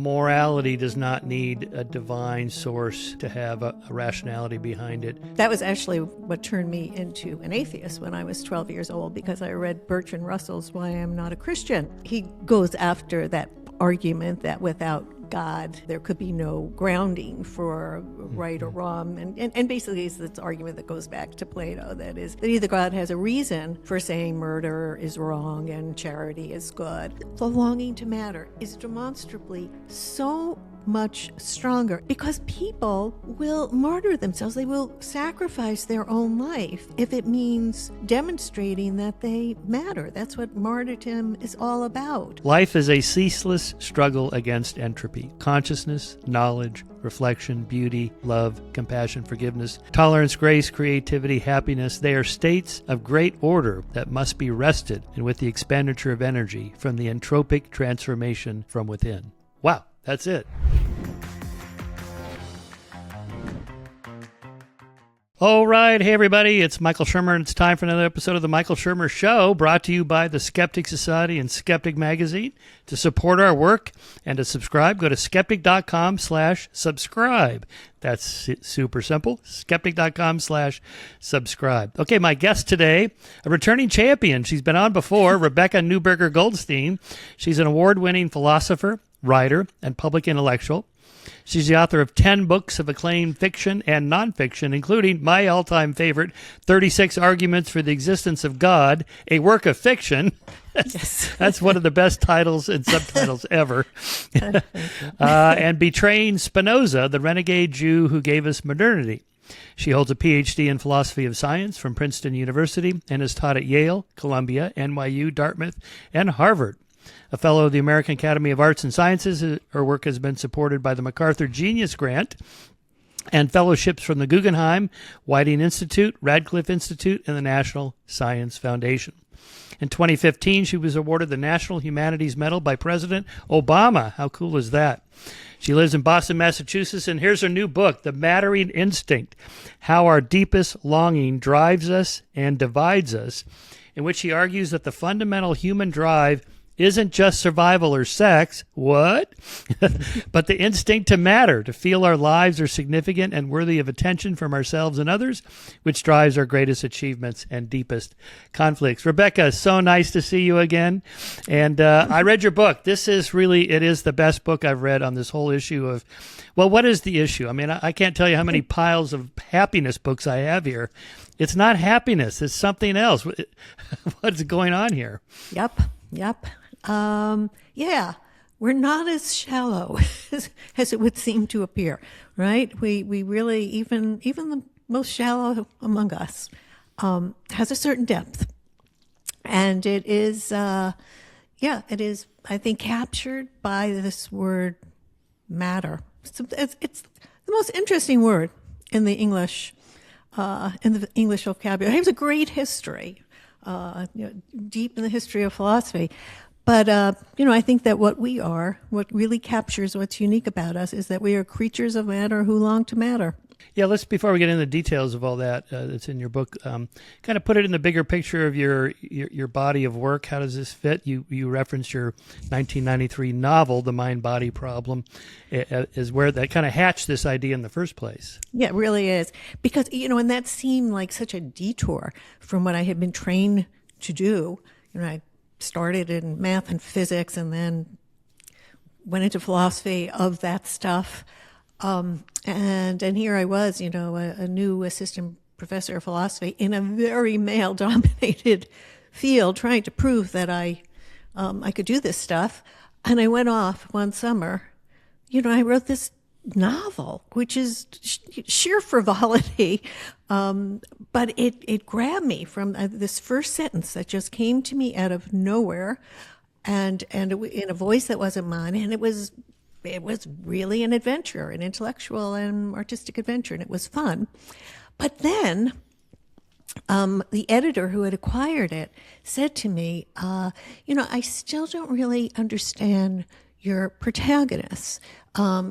morality does not need a divine source to have a rationality behind it. That was actually what turned me into an atheist when I was 12 years old, because I read Bertrand Russell's Why I'm Not a Christian. He goes after that argument that without God, there could be no grounding for right or wrong. And basically it's this argument that goes back to Plato, that is, that either God has a reason for saying murder is wrong and charity is good. The longing to matter is demonstrably so much stronger because people will martyr themselves. They will sacrifice their own life if it means demonstrating that they matter. That's what martyrdom is all about. Life is a ceaseless struggle against entropy. Consciousness, knowledge, reflection, beauty, love, compassion, forgiveness, tolerance, grace, creativity, happiness. They are states of great order that must be wrested, and with the expenditure of energy from the entropic transformation from within. Wow, that's it. All right. Hey, everybody. It's Michael Shermer, and it's time for another episode of The Michael Shermer Show, brought to you by the Skeptic Society and Skeptic Magazine. To support our work and to subscribe, go to skeptic.com/subscribe. That's super simple. Skeptic.com/subscribe. Okay, my guest today, a returning champion. She's been on before, Rebecca Newberger Goldstein. She's an award-winning philosopher, writer, and public intellectual. She's the author of 10 books of acclaimed fiction and nonfiction, including my all-time favorite, 36 Arguments for the Existence of God, a work of fiction. Yes. That's one of the best titles and subtitles ever. And Betraying Spinoza, the renegade Jew who gave us modernity. She holds a PhD in philosophy of science from Princeton University and has taught at Yale, Columbia, NYU, Dartmouth, and Harvard. A fellow of the American Academy of Arts and Sciences, her work has been supported by the MacArthur Genius Grant and fellowships from the Guggenheim, Whiting Institute, Radcliffe Institute, and the National Science Foundation. In 2015, she was awarded the National Humanities Medal by President Obama. How cool is that? She lives in Boston, Massachusetts, and here's her new book, The Mattering Instinct, How Our Deepest Longing Drives Us and Divides Us, in which she argues that the fundamental human drive isn't just survival or sex, what? But the instinct to matter, to feel our lives are significant and worthy of attention from ourselves and others, which drives our greatest achievements and deepest conflicts. Rebecca, so nice to see you again. And I read your book. It is the best book I've read on this whole issue of, well, what is the issue? I mean, I can't tell you how many piles of happiness books I have here. It's not happiness. It's something else. What's going on here? Yep. Yeah, we're not as shallow as it would seem to appear, right? We really, even the most shallow among us, has a certain depth. And it is, I think, captured by this word matter. It's the most interesting word in the English vocabulary. It has a great history, deep in the history of philosophy. But, I think that what really captures what's unique about us is that we are creatures of matter who long to matter. Yeah, before we get into the details of all that that's in your book, kind of put it in the bigger picture of your body of work. How does this fit? You referenced your 1993 novel, The Mind-Body Problem, is where that kind of hatched this idea in the first place. Yeah, it really is. Because, and that seemed like such a detour from what I had been trained to do. I started in math and physics and then went into philosophy of that stuff. And here I was, a new assistant professor of philosophy in a very male-dominated field, trying to prove that I could do this stuff. And I went off one summer. I wrote this novel, which is sheer frivolity, but it grabbed me from this first sentence that just came to me out of nowhere, and in a voice that wasn't mine, and it was really an adventure, an intellectual and artistic adventure, and it was fun. But then the editor who had acquired it said to me, I still don't really understand your protagonist.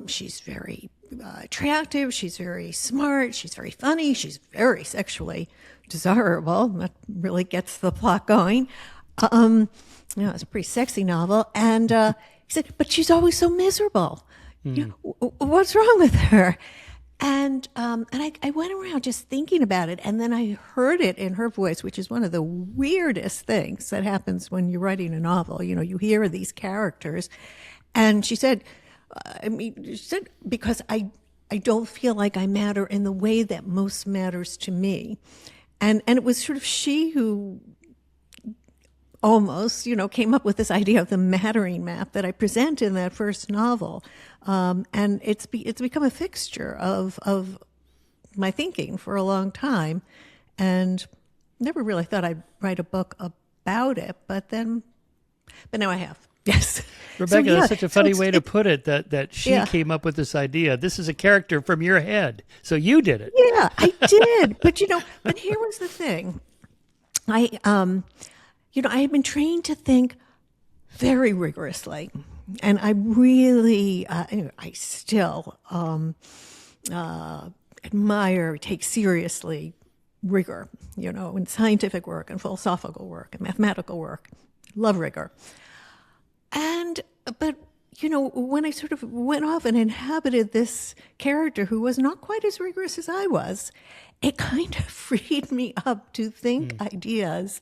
She's very attractive, she's very smart, she's very funny, she's very sexually desirable. That really gets the plot going. It's a pretty sexy novel. And he said, but she's always so miserable. What's wrong with her? And I went around just thinking about it, and then I heard it in her voice, which is one of the weirdest things that happens when you're writing a novel. You hear these characters, and she said, because I don't feel like I matter in the way that most matters to me. And it was sort of she who almost, came up with this idea of the mattering map that I present in that first novel. And it's become a fixture of my thinking for a long time, and never really thought I'd write a book about it, but now I have. Yes. Rebecca, that's such a funny way to put it, that she came up with this idea. This is a character from your head. So you did it. Yeah, I did. But here was the thing. I had been trained to think very rigorously. And I really, I still admire, take seriously rigor, in scientific work and philosophical work and mathematical work. Love rigor. But when I sort of went off and inhabited this character who was not quite as rigorous as I was, it kind of freed me up to think ideas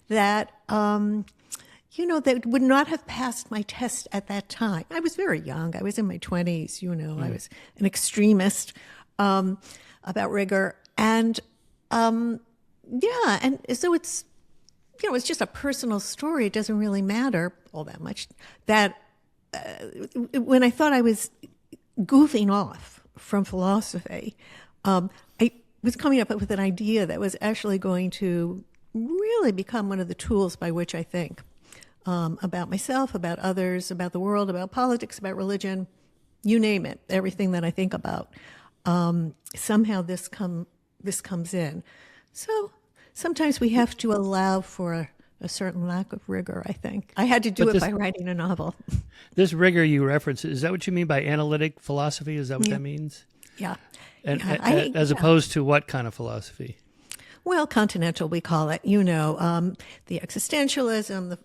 that, that would not have passed my test at that time. I was very young. I was in my 20s, I was an extremist about rigor. And, and so it's just a personal story. It doesn't really matter all that much. That when I thought I was goofing off from philosophy, I was coming up with an idea that was actually going to really become one of the tools by which I think about myself, about others, about the world, about politics, about religion, you name it, everything that I think about. Somehow this comes in. So sometimes we have to allow for a certain lack of rigor, I think. I had to do it by writing a novel. This rigor you reference, is that what you mean by analytic philosophy? Is that what that means? Yeah. And as opposed to what kind of philosophy? Well, continental, we call it, the existentialism,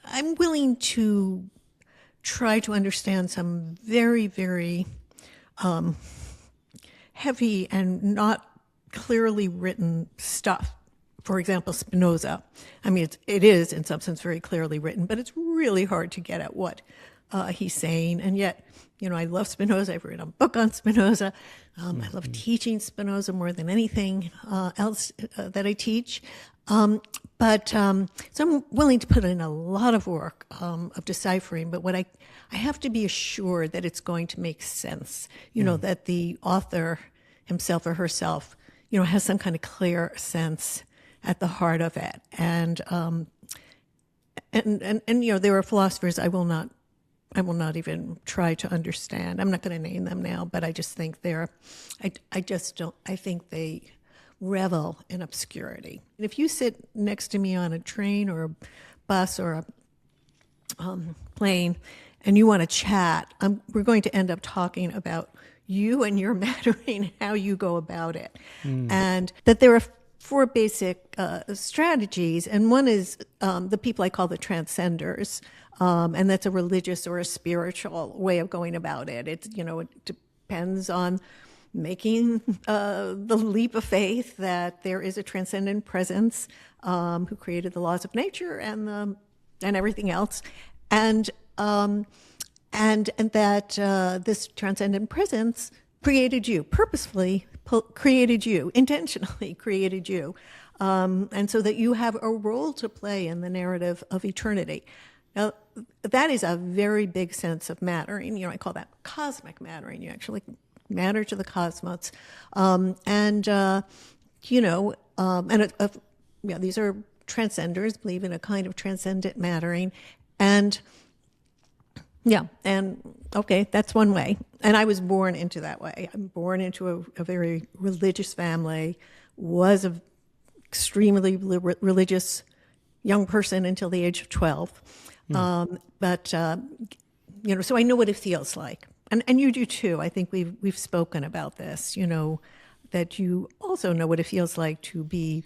I'm willing to try to understand some very, very heavy and not clearly written stuff. For example, Spinoza. I mean, it is in some sense very clearly written, but it's really hard to get at what he's saying. And yet, I love Spinoza. I've written a book on Spinoza. I love teaching Spinoza more than anything else that I teach. So I'm willing to put in a lot of work of deciphering, but what I have to be assured that it's going to make sense, that the author himself or herself, has some kind of clear sense at the heart of it. And there are philosophers I will not even try to understand. I'm not going to name them now, but I just think I think they revel in obscurity. And if you sit next to me on a train or a bus or a plane and you want to chat, we're going to end up talking about you and your mattering, how you go about it. And that there are 4 basic strategies, and one is the people I call the transcenders, and that's a religious or a spiritual way of going about it. It depends on making the leap of faith that there is a transcendent presence who created the laws of nature and everything else, and that this transcendent presence created you, purposefully created you, intentionally created you, and so that you have a role to play in the narrative of eternity. Now, that is a very big sense of mattering. I call that cosmic mattering. You actually matter to the cosmos, these are transcenders, believe in a kind of transcendent mattering, and that's one way. And I was born into that way. I'm born into a very religious family, was an extremely religious young person until the age of 12. So I know what it feels like. And you do too. I think we've spoken about this, that you also know what it feels like to be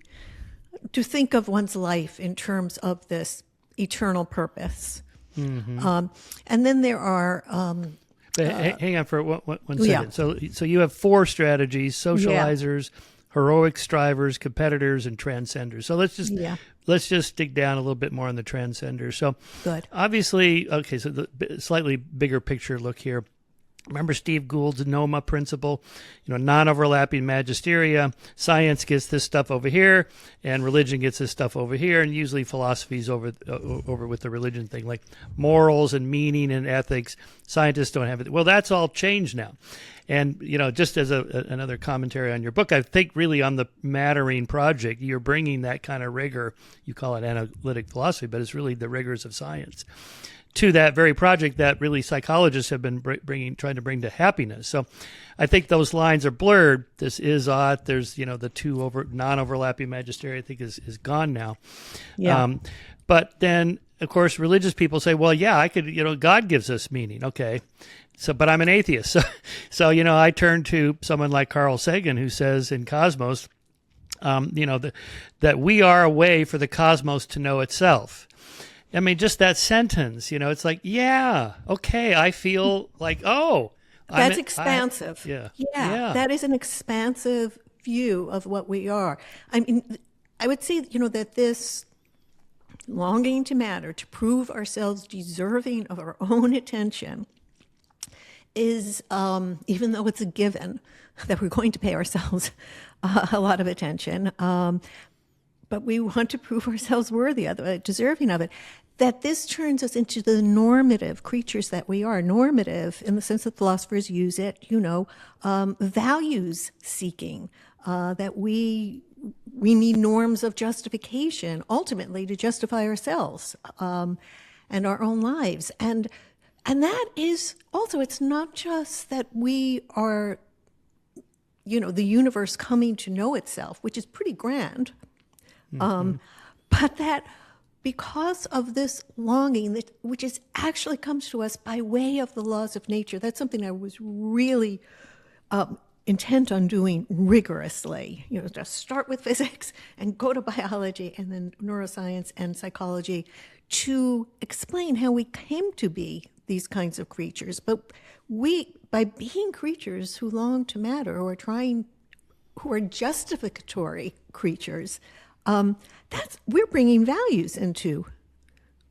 to think of one's life in terms of this eternal purpose. And then there are hang on for one second. Yeah. So you have 4 strategies: socializers, heroic strivers, competitors, and transcenders. So let's just dig down a little bit more on the transcenders. So Good. obviously, okay, so the slightly bigger picture look here. Remember Steve Gould's NOMA principle, non-overlapping magisteria. Science gets this stuff over here, and religion gets this stuff over here, and usually philosophy's over with the religion thing, like morals and meaning and ethics. Scientists don't have it. Well, that's all changed now. And, just as another commentary on your book, I think really on the Mattering project, you're bringing that kind of rigor. You call it analytic philosophy, but it's really the rigors of science to that very project that really psychologists have been trying to bring to happiness. So I think those lines are blurred. This is odd. There's, the 2 non-overlapping magisteria, I think is gone now. Yeah. But then, of course, religious people say, well, yeah, I could, God gives us meaning. Okay. So, but I'm an atheist. So, I turn to someone like Carl Sagan, who says in Cosmos, that we are a way for the cosmos to know itself. I mean, just that sentence, it's like, yeah, okay, I feel like, that's expansive. Yeah. That is an expansive view of what we are. I mean, I would say, that this longing to matter, to prove ourselves deserving of our own attention, is, even though it's a given that we're going to pay ourselves a lot of attention, but we want to prove ourselves worthy of it, deserving of it, that this turns us into the normative creatures that we are. Normative, in the sense that philosophers use it, values seeking, that we need norms of justification, ultimately, to justify ourselves and our own lives. And that is also, it's not just that we are, the universe coming to know itself, which is pretty grand, but that because of this longing, which actually comes to us by way of the laws of nature, that's something I was really intent on doing rigorously. Just start with physics and go to biology and then neuroscience and psychology to explain how we came to be these kinds of creatures. But by being creatures who long to matter, who are justificatory creatures, we're bringing values into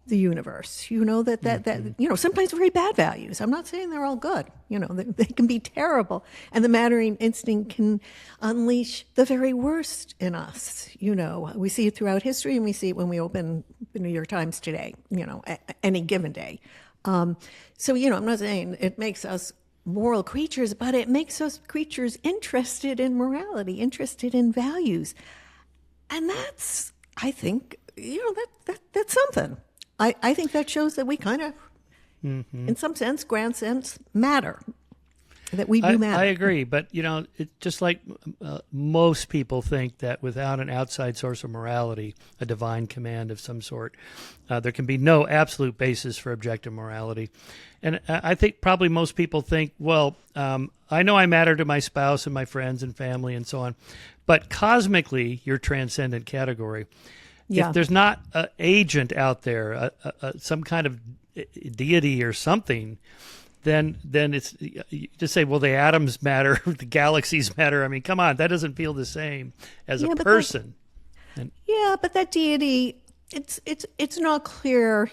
the universe. That sometimes very bad values. I'm not saying they're all good. They can be terrible, and the mattering instinct can unleash the very worst in us. We see it throughout history, and we see it when we open the New York Times today. Any given day. So I'm not saying it makes us moral creatures, but it makes us creatures interested in morality, interested in values. And that's, I think, that's something. I think that shows that we kind of, in some sense, grand sense, matter. That we do matter. I agree, but it's just like most people think that without an outside source of morality, a divine command of some sort, there can be no absolute basis for objective morality. And I think probably most people think, well, I know I matter to my spouse and my friends and family and so on, but cosmically, you're transcendent category. Yeah. If there's not an agent out there, some kind of deity or something, then it's, you just say, well, the atoms matter, the galaxies matter. I mean, come on, that doesn't feel the same as a person. But that deity, it's not clear,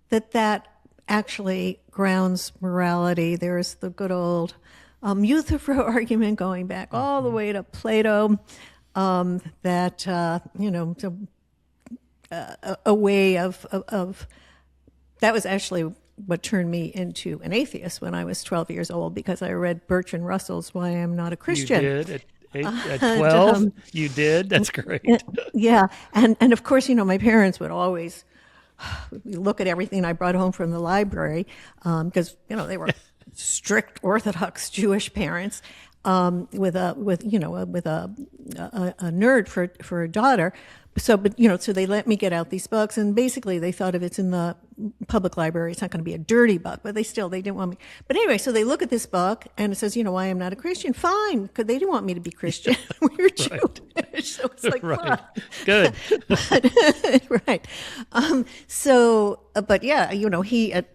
that actually grounds morality. There's the good old Euthyphro argument going back all the way to Plato, that a way of that was actually what turned me into an atheist when I was 12 years old, because I read Bertrand Russell's Why I'm Not a Christian. You did? At 12? You did? That's great. Yeah. And of course, my parents would always look at everything I brought home from the library, because, they were strict Orthodox Jewish parents. with a nerd for a daughter. So, but so they let me get out these books, and basically they thought if it's in the public library, it's not going to be a dirty book. But they didn't want me. But anyway, so they look at this book, and it says, why I'm not a Christian. Fine, because they didn't want me to be Christian. We were Jewish, so it's like, right, good, right. But yeah,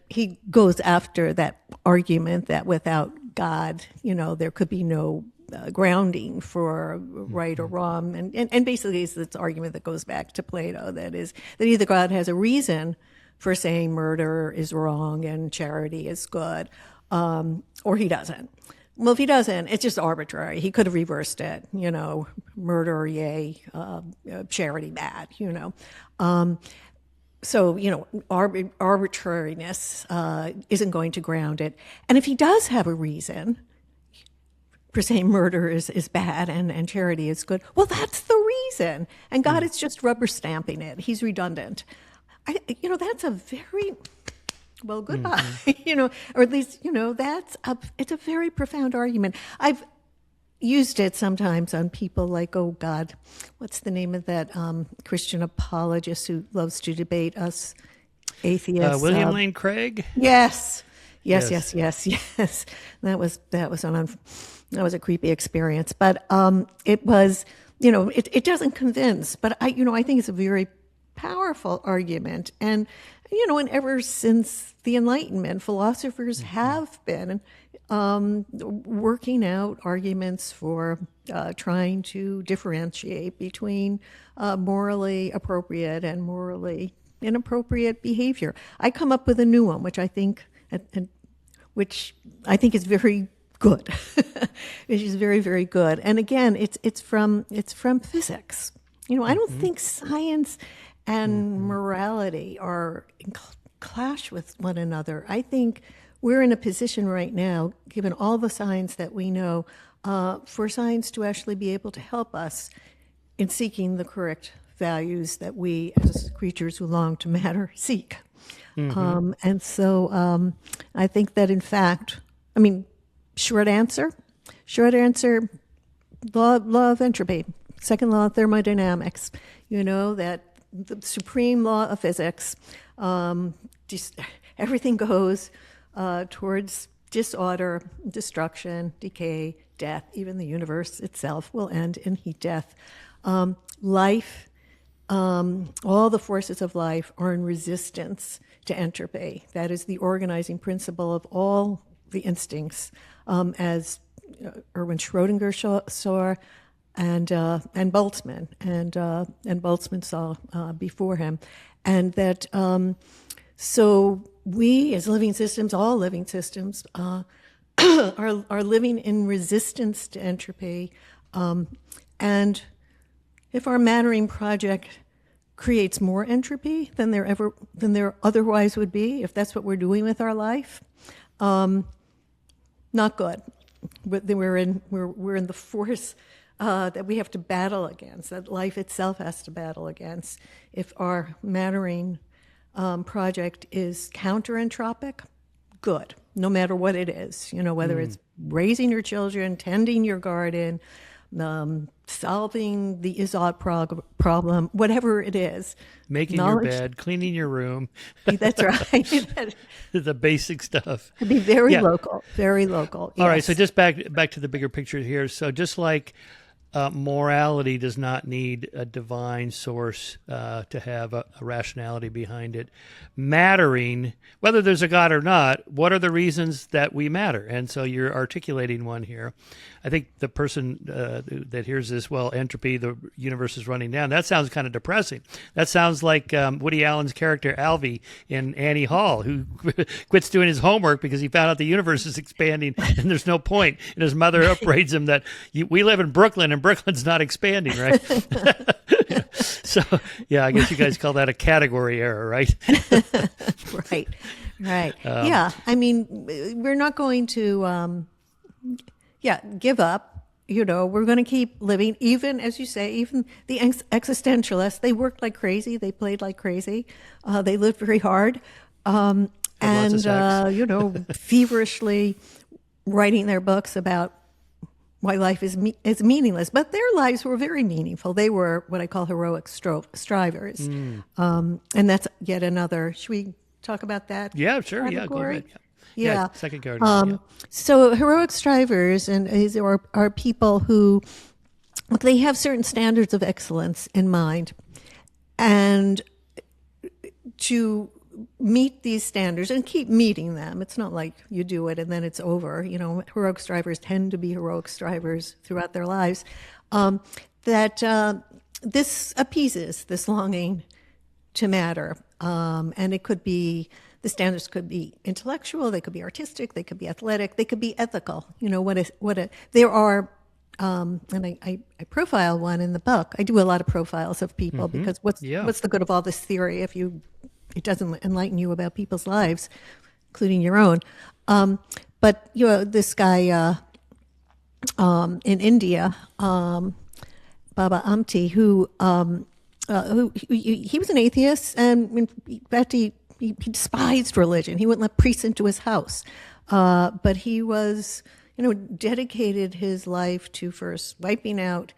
he goes after that argument that without God, there could be no grounding for right or wrong, and basically it's this argument that goes back to Plato, that either God has a reason for saying murder is wrong and charity is good, or he doesn't. Well, if he doesn't, it's just arbitrary. He could have reversed it, murder, yay, charity, bad, So, arbitrariness isn't going to ground it. And if he does have a reason for saying murder is bad and charity is good, well, that's the reason. And God is just rubber stamping it. He's redundant. That's a very, well, goodbye, or at least, it's a very profound argument. I've used it sometimes on people like, oh God, what's the name of that Christian apologist who loves to debate us atheists? William Lane Craig? Yes. That was a creepy experience, but it was, it doesn't convince, but I think it's a very powerful argument. And ever since the Enlightenment, philosophers have been working out arguments for trying to differentiate between morally appropriate and morally inappropriate behavior. I come up with a new one, which I think is very good, which is very, very good. And again, it's from physics. I don't think science and morality are in clash with one another. I think we're in a position right now, given all the science that we know, for science to actually be able to help us in seeking the correct values that we, as creatures who long to matter, seek. And so I think that, in fact, short answer, law of entropy, second law of thermodynamics, that the supreme law of physics, everything goes towards disorder, destruction, decay, death. Even the universe itself will end in heat death. Life, all the forces of life are in resistance to entropy. That is the organizing principle of all the instincts, as Erwin Schrödinger saw, and Boltzmann, and Boltzmann saw before him, and that so we as living systems, all living systems, are living in resistance to entropy, and if our mattering project creates more entropy than there otherwise would be, if that's what we're doing with our life, not good. We're in the force that we have to battle against, that life itself has to battle against. If our mattering project is counter-entropic, good, no matter what it is. Whether it's raising your children, tending your garden, solving the Izod problem, whatever it is. Making your bed, cleaning your room. That's right. The basic stuff. To be very local, very local. All right, so just back to the bigger picture here. So just like morality does not need a divine source to have a rationality behind it. Mattering, whether there's a God or not, what are the reasons that we matter? And so you're articulating one here. I think the person that hears this, well, entropy, the universe is running down, that sounds kind of depressing. That sounds like Woody Allen's character Alvy in Annie Hall, who quits doing his homework because he found out the universe is expanding and there's no point. And his mother upbraids him that we live in Brooklyn and Brooklyn's not expanding, right? So, yeah, I guess you guys call that a category error, right? Right. We're not going to, give up. We're going to keep living, even, as you say, even the existentialists, they worked like crazy. They played like crazy. They lived very hard. Feverishly writing their books about why life is meaningless. But their lives were very meaningful. They were what I call heroic strivers. And that's yet another. Should we talk about that? Yeah, sure. Category? Yeah, go ahead. Yeah. Second category. So heroic strivers are people who, look, they have certain standards of excellence in mind. And to meet these standards and keep meeting them. It's not like you do it and then it's over. Heroic strivers tend to be heroic strivers throughout their lives. This appeases this longing to matter. And it could be, the standards could be intellectual, they could be artistic, they could be athletic, they could be ethical. There are, and I profile one in the book. I do a lot of profiles of people because what's the good of all this theory if it doesn't enlighten you about people's lives, including your own. But this guy in India, Baba Amti, who he was an atheist, and in fact he despised religion. He wouldn't let priests into his house, but he was dedicated his life to first wiping out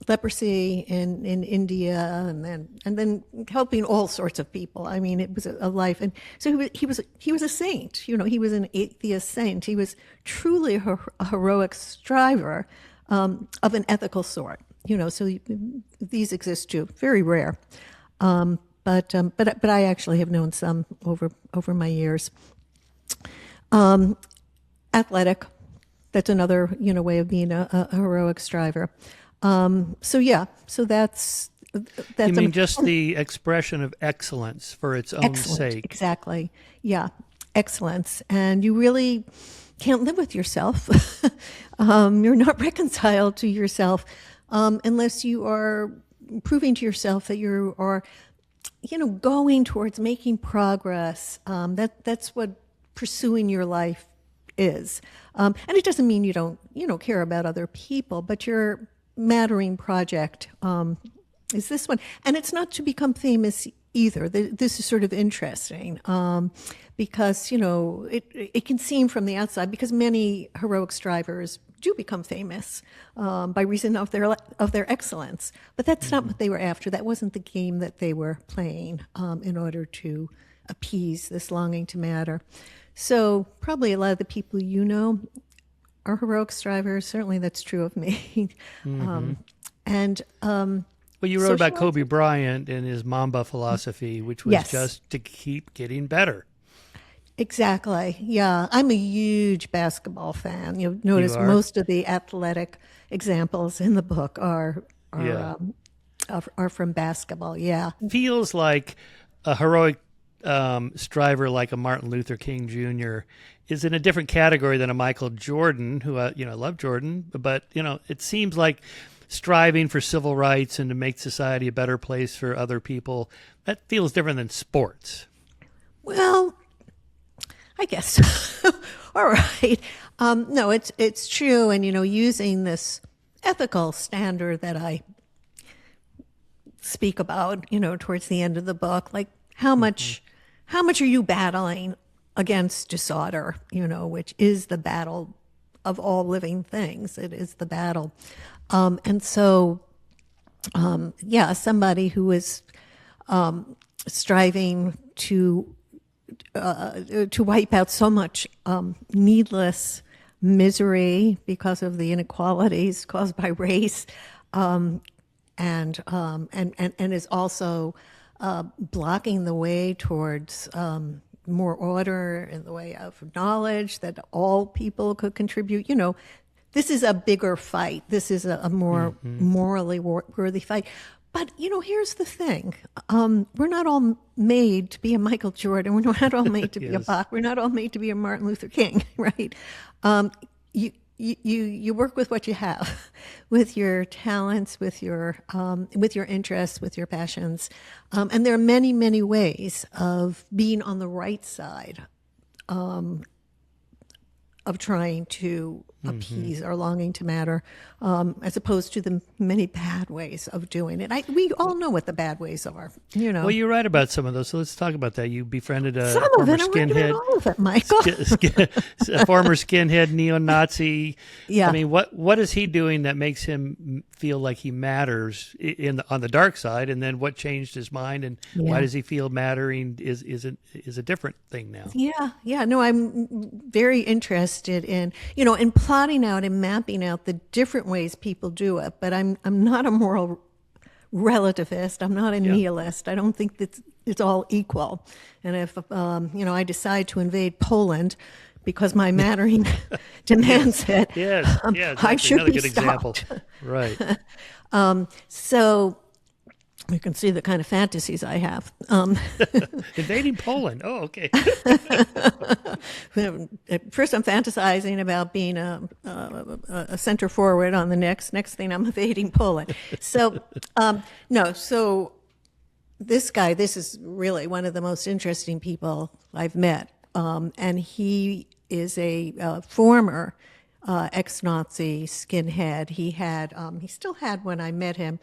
leprosy in India, and then helping all sorts of people. I mean, it was a life, and so he was a saint. He was an atheist saint. He was truly a heroic striver of an ethical sort. So these exist too. Very rare, but I actually have known some over my years. Athletic. That's another way of being a heroic striver. So that's you mean just the expression of excellence for its own sake. Exactly. Yeah. Excellence. And you really can't live with yourself. You're not reconciled to yourself unless you are proving to yourself that you are, going towards making progress. That's what pursuing your life is. And it doesn't mean you don't care about other people, but your mattering project is this one. And it's not to become famous either. This is sort of interesting because, it can seem from the outside, because many heroic strivers do become famous by reason of their excellence. But that's not what they were after. That wasn't the game that they were playing in order to appease this longing to matter. So probably a lot of the people are heroic strivers. Certainly that's true of me. Well, you wrote about Kobe Bryant and his Mamba philosophy, which was just to keep getting better. Exactly. Yeah. I'm a huge basketball fan. You'll notice most of the athletic examples in the book are from basketball. Yeah. Feels like a heroic striver like a Martin Luther King Jr. is in a different category than a Michael Jordan, who, I love Jordan, but, it seems like striving for civil rights and to make society a better place for other people, that feels different than sports. Well, I guess. All right. No, it's true. And, using this ethical standard that I speak about, towards the end of the book, like how much are you battling against disorder, which is the battle of all living things. It is the battle. And so, somebody who is striving to wipe out so much needless misery because of the inequalities caused by race, and is also blocking the way towards more order in the way of knowledge that all people could contribute. This is a bigger fight. This is a more morally worthy fight. But, here's the thing. We're not all made to be a Michael Jordan. We're not all made to be a Bach. We're not all made to be a Martin Luther King, right? You work with what you have, with your talents, with your interests, with your passions. And there are many, many ways of being on the right side of trying to appease our longing to matter, as opposed to the many bad ways of doing it. We all know what the bad ways are, you know. Well, you're right about some of those, so let's talk about that. You befriended a Some of former it, I'm right about skinhead, all of it, Michael. a former skinhead neo-Nazi. Yeah. I mean, what is he doing that makes him feel like he matters on the dark side? And then what changed his mind, and why does he feel mattering is a different thing now? Yeah. No, I'm very interested in, you know, in plotting out and mapping out the different ways people do it. But I'm not a moral relativist. I'm not a nihilist. I don't think that it's all equal. And if you know, I decide to invade Poland because my mattering demands it, exactly. I should Another be good stopped. example. Right. So you can see the kind of fantasies I have. Invading Poland. Oh, okay. First, I'm fantasizing about being a center forward. On the next thing, I'm invading Poland. So, So this guy, this is really one of the most interesting people I've met, and he is a former ex-Nazi skinhead. He still had, when I met him,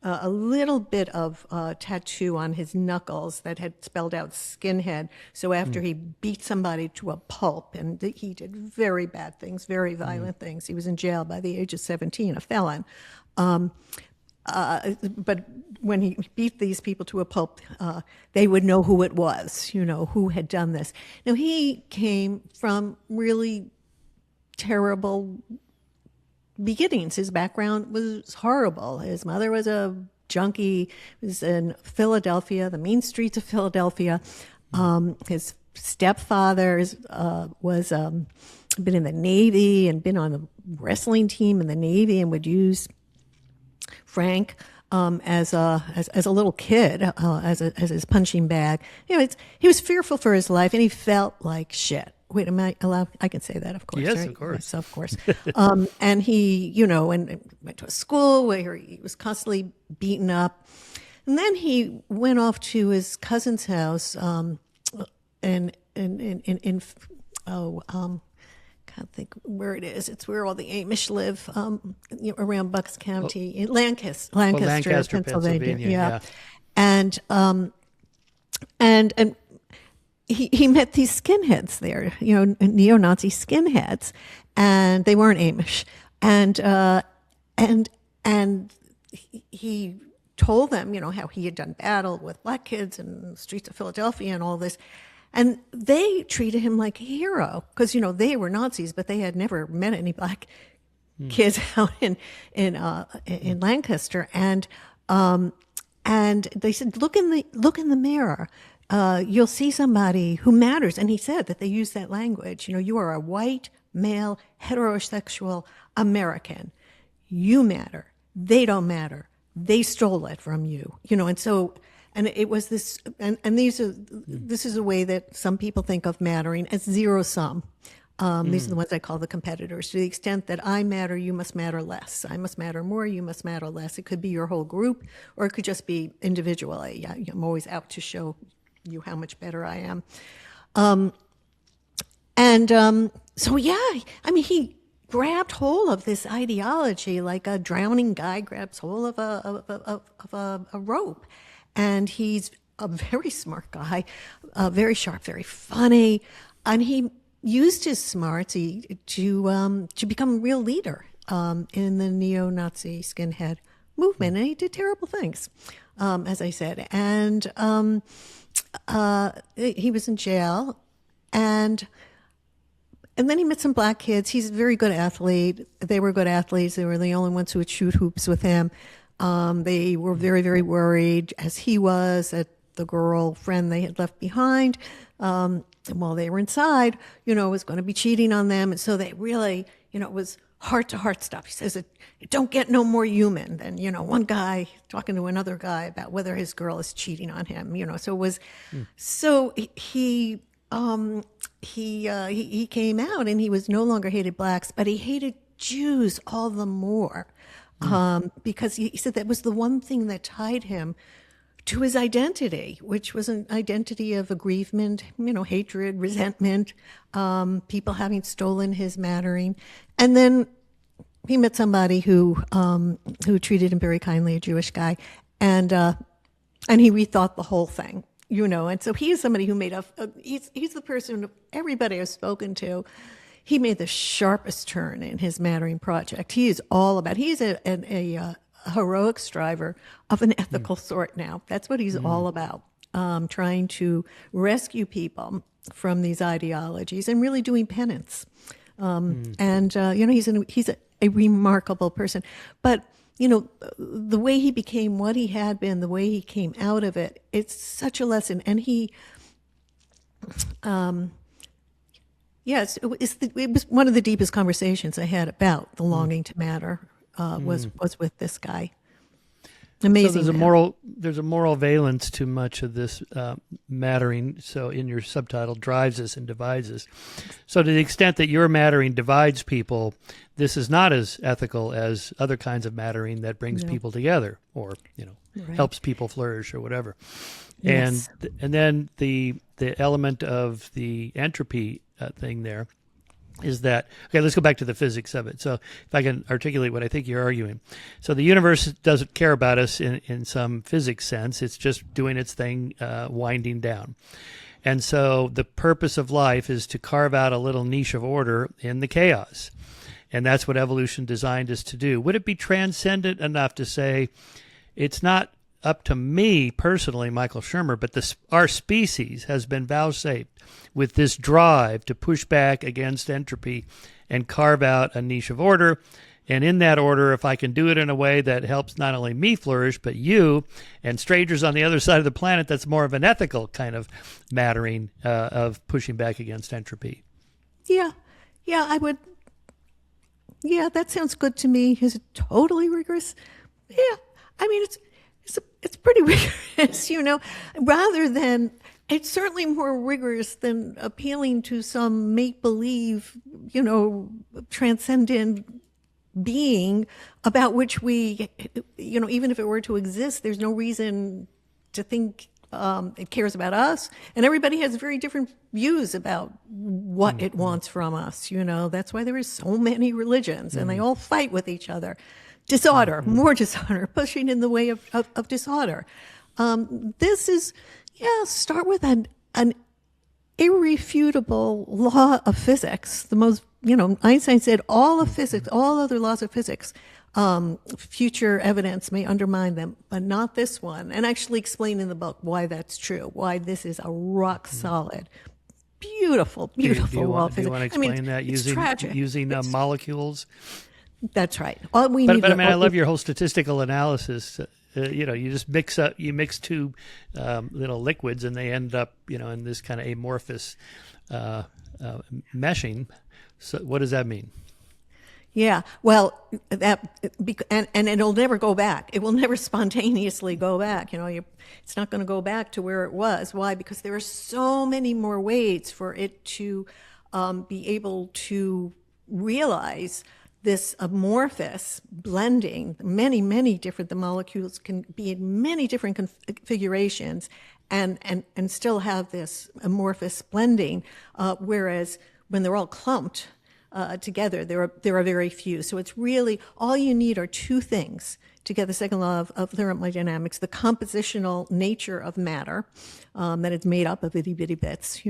a little bit of tattoo on his knuckles that had spelled out skinhead. So after he beat somebody to a pulp, and he did very bad things, very violent things. He was in jail by the age of 17, a felon. But when he beat these people to a pulp, they would know who it was, you know, who had done this. Now, he came from really terrible beginnings. His background was horrible. His mother was a junkie, was in Philadelphia, the mean streets of Philadelphia. His stepfather was been in the Navy and been on a wrestling team in the Navy, and would use Frank as a little kid as his punching bag. You know, he was fearful for his life, and he felt like shit. Wait, am I allowed? I can say that, of course. Yes, right? of course. Yes, of course. And he, you know, and went to a school where he was constantly beaten up. And then he went off to his cousin's house, can't think where it is. It's where all the Amish live, around Bucks County, in Lancaster, Pennsylvania. Yeah. And he met these skinheads there, you know, neo-Nazi skinheads, and they weren't Amish. And he told them, you know, how he had done battle with black kids in the streets of Philadelphia and all this. And they treated him like a hero because, you know, they were Nazis, but they had never met any black kids out in Lancaster. And they said, look in the mirror. You'll see somebody who matters. And he said that they used that language. You know, you are a white, male, heterosexual American. You matter. They don't matter. They stole it from you. You know, and so, and it was this, and this is a way that some people think of mattering as zero sum. These are the ones I call the competitors. To the extent that I matter, you must matter less. I must matter more, you must matter less. It could be your whole group, or it could just be individually. I'm always out to show you how much better I am. So yeah, I mean, he grabbed hold of this ideology like a drowning guy grabs hold of a rope. And he's a very smart guy, very sharp, very funny, and he used his smarts to become a real leader in the neo-Nazi skinhead movement, and he did terrible things, as I said. And he was in jail, and then he met some black kids. He's a very good athlete. They were good athletes. They were the only ones who would shoot hoops with him. They were very, very worried, as he was, that the girlfriend they had left behind while they were inside, you know, was going to be cheating on them. And so they really, you know, it was heart-to-heart stuff. He says it don't get no more human than, you know, one guy talking to another guy about whether his girl is cheating on him, you know. So it was, so he came out, and he was no longer hated blacks, but he hated Jews all the more. Because he said that was the one thing that tied him to his identity, which was an identity of aggrievement, hatred, resentment, people having stolen his mattering. And then he met somebody who treated him very kindly, a Jewish guy, and he rethought the whole thing, And so he is somebody who made he's the person everybody I've spoken to. He made the sharpest turn in his mattering project. He's a heroic striver of an ethical sort now. That's what he's all about, trying to rescue people from these ideologies and really doing penance. And he's a remarkable person. But, the way he became what he had been, the way he came out of it, it's such a lesson. And yes, it was one of the deepest conversations I had about the longing to matter. Was with this guy. Amazing. So there's a moral valence to much of this mattering. So in your subtitle, drives us and divides us. So to the extent that your mattering divides people, this is not as ethical as other kinds of mattering that brings people together, or helps people flourish or whatever. Yes. And then the element of the entropy thing there is that, okay, let's go back to the physics of it. So if I can articulate what I think you're arguing. So the universe doesn't care about us in some physics sense. It's just doing its thing, winding down. And so the purpose of life is to carve out a little niche of order in the chaos. And that's what evolution designed us to do. Would it be transcendent enough to say, it's not up to me personally, Michael Shermer, but our species has been vouchsafed with this drive to push back against entropy and carve out a niche of order. And in that order, if I can do it in a way that helps not only me flourish, but you and strangers on the other side of the planet, that's more of an ethical kind of mattering of pushing back against entropy. Yeah, I would. Yeah, that sounds good to me. Is it totally rigorous? Yeah, I mean, it's pretty rigorous, rather than, it's certainly more rigorous than appealing to some make-believe, transcendent being about which we, even if it were to exist, there's no reason to think it cares about us. And everybody has very different views about what it wants from us. That's why there are so many religions and they all fight with each other. Disorder, more disorder, pushing in the way of disorder. This is, start with an irrefutable law of physics. The most, Einstein said all of physics, all other laws of physics, future evidence may undermine them, but not this one. And actually explain in the book why that's true, why this is a rock solid, beautiful law of physics. Do you want to explain that using molecules? That's right. All we but need. I mean, I love your whole statistical analysis. You just mix two little liquids, and they end up, in this kind of amorphous meshing. So, what does that mean? Yeah, well, and it'll never go back. It will never spontaneously go back. It's not going to go back to where it was. Why? Because there are so many more ways for it to be able to realize this amorphous blending, many different, the molecules can be in many different configurations and still have this amorphous blending, whereas when they're all clumped together, there are very few. So it's really, all you need are two things to get the second law of thermodynamics, the compositional nature of matter, that it's made up of itty-bitty bits,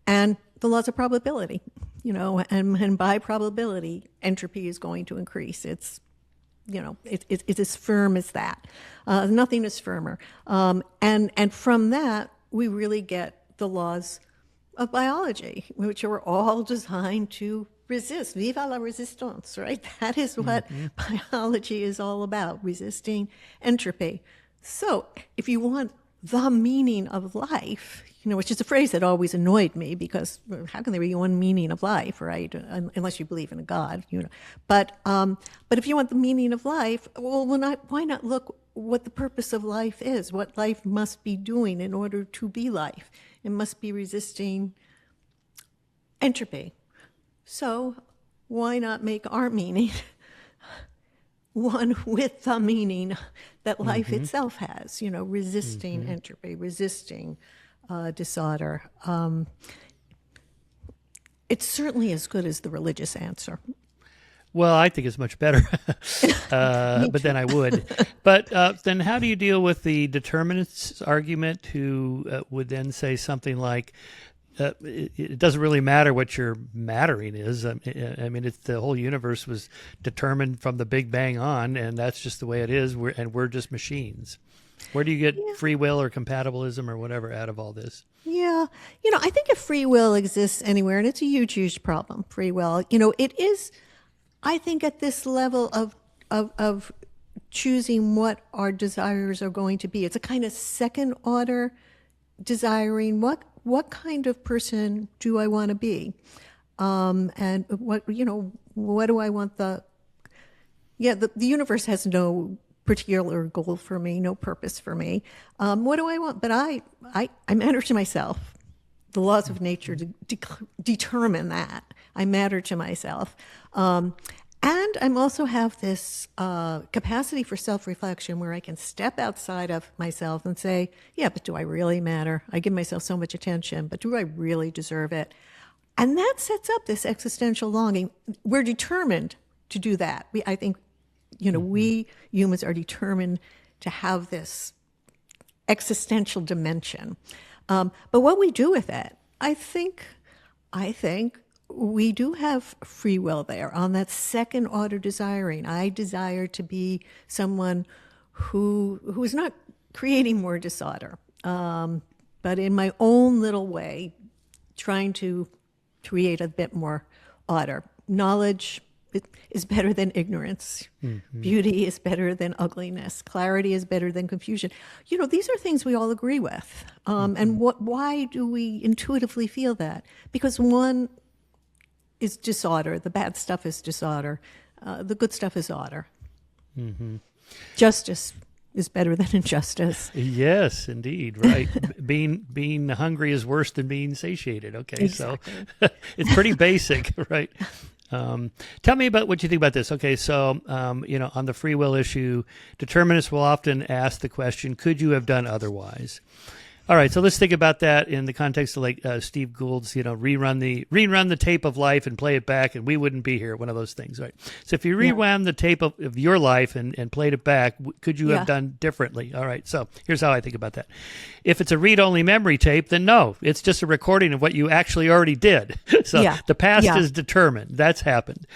and the laws of probability, and by probability, entropy is going to increase. It's as firm as that. Nothing is firmer. And from that, we really get the laws of biology, which are all designed to resist. Viva la resistance, right? That is what biology is all about, resisting entropy. So if you want the meaning of life, which is a phrase that always annoyed me, because how can there be one meaning of life, right? Unless you believe in a God, But if you want the meaning of life, well, why not look what the purpose of life is, what life must be doing in order to be life? It must be resisting entropy. So why not make our meaning one with the meaning that life itself has, resisting entropy, resisting disorder. It's certainly as good as the religious answer. Well, I think it's much better, but then I would. But then how do you deal with the determinists argument who would then say something like, it doesn't really matter what your mattering is. I mean, it's, the whole universe was determined from the Big Bang on, and that's just the way it is, we're just machines. Where do you get free will or compatibilism or whatever out of all this? Yeah. I think if free will exists anywhere, and it's a huge, huge problem, free will, it is, I think, at this level of choosing what our desires are going to be. It's a kind of second order desiring what kind of person do I want to be, and what do I want the universe has no particular goal for me, no purpose for me. What do I want? But I matter to myself. The laws of nature determine that. I matter to myself. And I also have this capacity for self-reflection where I can step outside of myself and say, yeah, but do I really matter? I give myself so much attention, but do I really deserve it? And that sets up this existential longing. We're determined to do that. I think, we humans are determined to have this existential dimension. But what we do with it, I think we do have free will there on that second order desiring. I desire to be someone who is not creating more disorder, but in my own little way, trying to create a bit more order. Knowledge is better than ignorance. Beauty is better than ugliness. Clarity is better than confusion. These are things we all agree with. And why do we intuitively feel that? Because one is disorder. The bad stuff is disorder. The good stuff is order. Justice is better than injustice. Yes, indeed. Right. being hungry is worse than being satiated. Okay, exactly. So it's pretty basic, right? Tell me about what you think about this. Okay, so, on the free will issue, determinists will often ask the question, could you have done otherwise? All right, so let's think about that in the context of like Steve Gould's, rerun the tape of life and play it back, and we wouldn't be here. One of those things, right? So if you rewound the tape of your life and played it back, could you have done differently? All right, so here's how I think about that. If it's a read-only memory tape, then no, it's just a recording of what you actually already did. So the past is determined. That's happened.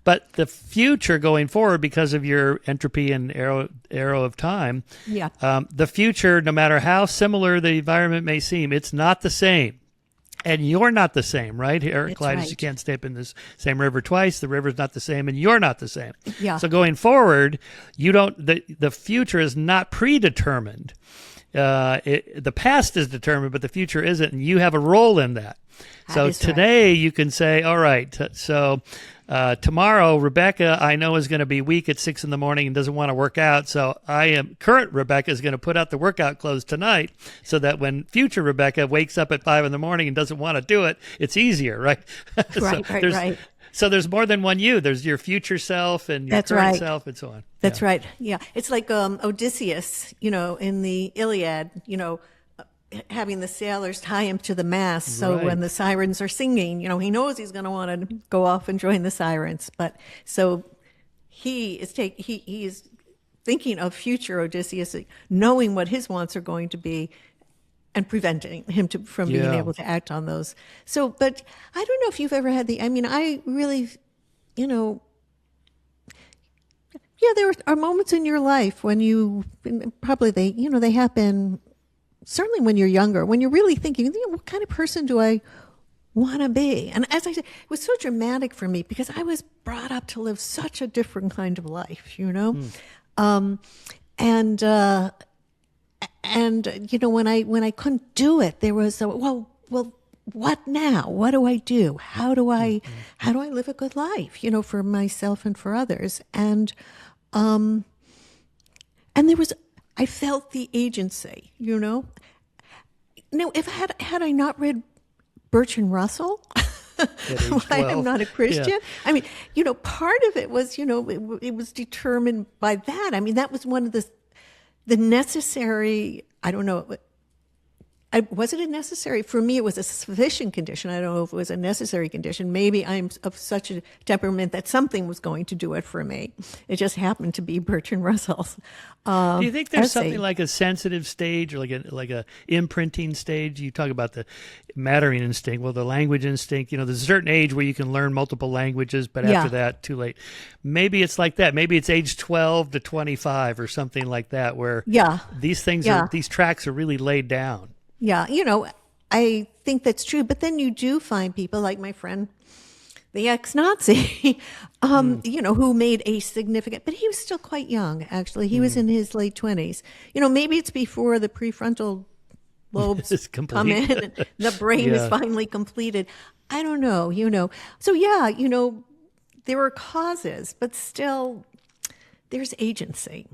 But the future going forward, because of your entropy and arrow of time, the future, no matter how similar the environment may seem, it's not the same. And you're not the same, right? Heraclitus, you can't step in this same river twice. The river's not the same, and you're not the same. Yeah. So going forward, the future is not predetermined. The past is determined, but the future isn't, and you have a role in that. So today you can say, all right, so tomorrow Rebecca I know is going to be weak at 6 a.m. and doesn't want to work out. So current Rebecca is going to put out the workout clothes tonight so that when future Rebecca wakes up at 5 a.m. and doesn't want to do it, it's easier, right? Right. So there's more than one you. There's your future self and your current self and so on. That's right. Yeah. It's like Odysseus, in the Iliad, having the sailors tie him to the mast so when the sirens are singing, he knows he's going to want to go off and join the sirens. But so he is thinking of future Odysseus, knowing what his wants are going to be and preventing him from being able to act on those. So, but I don't know if you've ever had I really, there are moments in your life when they happen. Certainly when you're younger, when you're really thinking, what kind of person do I want to be? And as I said, it was so dramatic for me because I was brought up to live such a different kind of life, And when I couldn't do it, there was well, what now? What do I do? How do I live a good life, for myself and for others? And there was, I felt the agency, Now, if had I not read Bertrand Russell, why I'm not a Christian. Yeah. Part of it was, it was determined by that. That was one of the the necessary, I don't know, was it a necessary? For me, it was a sufficient condition. I don't know if it was a necessary condition. Maybe I'm of such a temperament that something was going to do it for me. It just happened to be Bertrand Russell's. Do you think there's something like a sensitive stage or like a imprinting stage? You talk about the mattering instinct. Well, the language instinct, there's a certain age where you can learn multiple languages, but after that, too late. Maybe it's like that. Maybe it's age 12 to 25 or something like that, where these things these tracks are really laid down. Yeah, I think that's true. But then you do find people like my friend, the ex-Nazi, who made a significant, but he was still quite young, actually. He was in his late 20s. Maybe it's before the prefrontal lobes come in and the brain is finally completed. I don't know, So, there are causes, but still there's agency.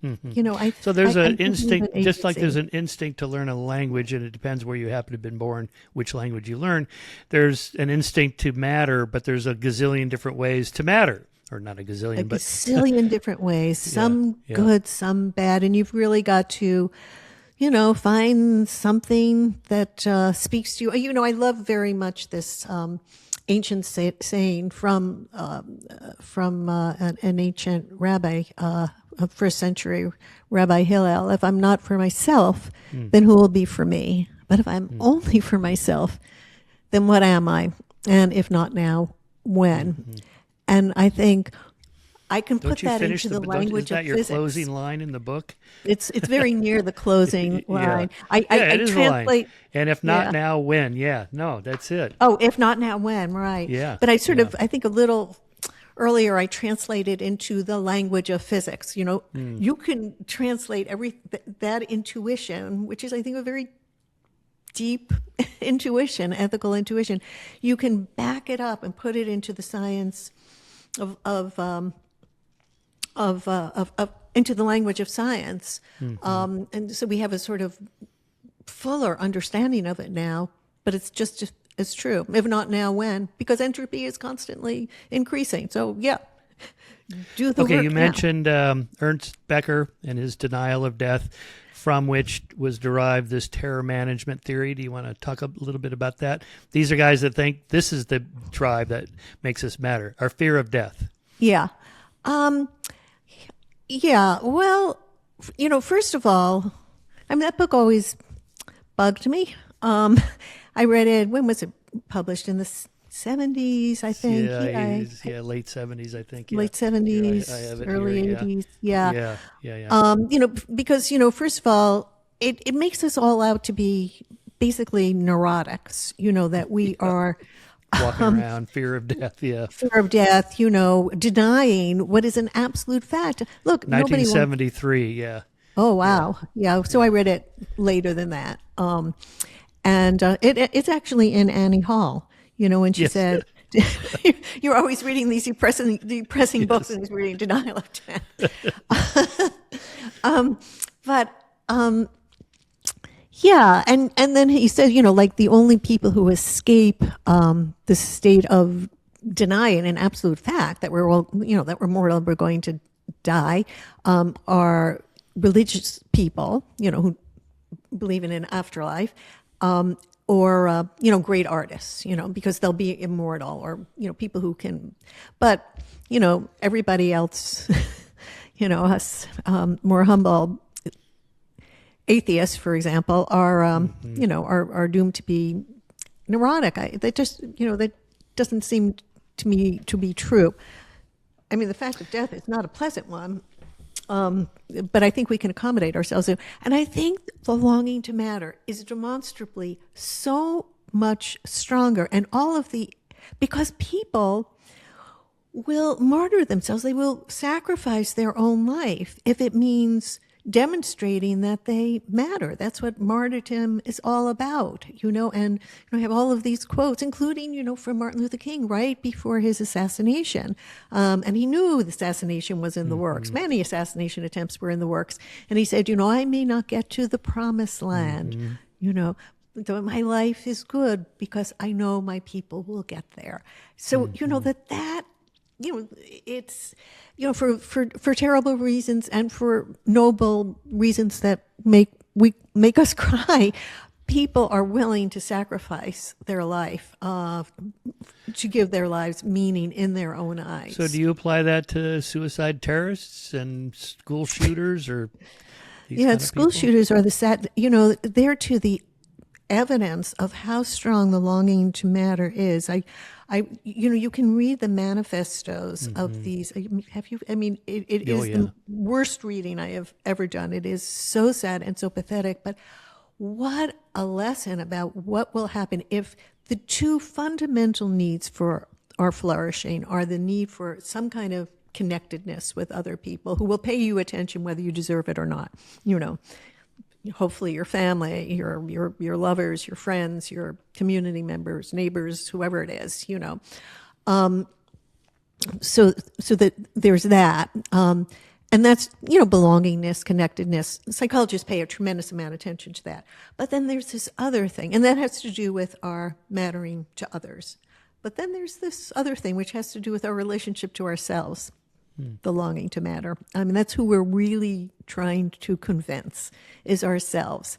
Mm-hmm. So there's an instinct, just like there's an instinct to learn a language, and it depends where you happen to have been born, which language you learn. There's an instinct to matter, but there's a gazillion different ways to matter. Or not a gazillion, but... A gazillion different ways. Some good, some bad. And you've really got to, find something that speaks to you. I love very much this ancient saying from an ancient rabbi, first century Rabbi Hillel: if I'm not for myself, then who will be for me? But if I'm only for myself, then what am I? And if not now, when? And I think I can put that into the language of physics. Is that your closing line in the book? It's very near the closing line. I translate. And if not now, when? Yeah, no, that's it. Oh, if not now, when? Right. Yeah. But I think a little earlier, I translated into the language of physics. You can translate that intuition, which is, I think, a very deep intuition, ethical intuition. You can back it up and put it into the science into the language of science. And so we have a sort of fuller understanding of it now, but it's just as true. If not now, when? Because entropy is constantly increasing. So, do the work you now. mentioned Ernst Becker and his denial of death, from which was derived this terror management theory. Do you want to talk a little bit about that? These are guys that think this is the drive that makes us matter, our fear of death. Yeah. Well, first of all, that book always bugged me. I read it, when was it published? In the 70s, I think. Late 70s, I think. Late 70s, I have it early here, 80s. Yeah. Because, first of all, it makes us all out to be basically neurotics, that we are... Walking around, fear of death, Fear of death, denying what is an absolute fact. Look, 1973, Oh, wow. Yeah, so I read it later than that. And it's actually in Annie Hall, when she said, you're always reading these depressing books, and he's reading Denial of Death. And then he said, like the only people who escape the state of denying an absolute fact that we're all, that we're mortal, we're going to die, are religious people, who believe in an afterlife, or great artists, because they'll be immortal, or people who can, but everybody else, us more humble atheists, for example, are are doomed to be neurotic. That doesn't seem to me to be true. I mean, the fact of death is not a pleasant one, but I think we can accommodate ourselves. And I think the longing to matter is demonstrably so much stronger, and because people will martyr themselves. They will sacrifice their own life if it means demonstrating that they matter. That's what martyrdom is all about, and I have all of these quotes, including, from Martin Luther King right before his assassination. And he knew the assassination was in the works. Many assassination attempts were in the works. And he said, I may not get to the promised land, but my life is good because I know my people will get there. So, it's, for terrible reasons and for noble reasons that make us cry. People are willing to sacrifice their life to give their lives meaning in their own eyes. So do you apply that to suicide terrorists and school shooters or these kind of school people? shooters are the sad, they're to the evidence of how strong the longing to matter is. You can read the manifestos of these. Have you? I mean, it is the worst reading I have ever done. It is so sad and so pathetic, but what a lesson about what will happen if the two fundamental needs for our flourishing are the need for some kind of connectedness with other people who will pay you attention whether you deserve it or not. Hopefully your family, your lovers, your friends, your community members, neighbors, whoever it is, so that there's that. And that's, belongingness, connectedness. Psychologists pay a tremendous amount of attention to that. But then there's this other thing, and that has to do with our mattering to others. But then there's this other thing, which has to do with our relationship to ourselves, the longing to matter. I mean, that's who we're really trying to convince, is ourselves.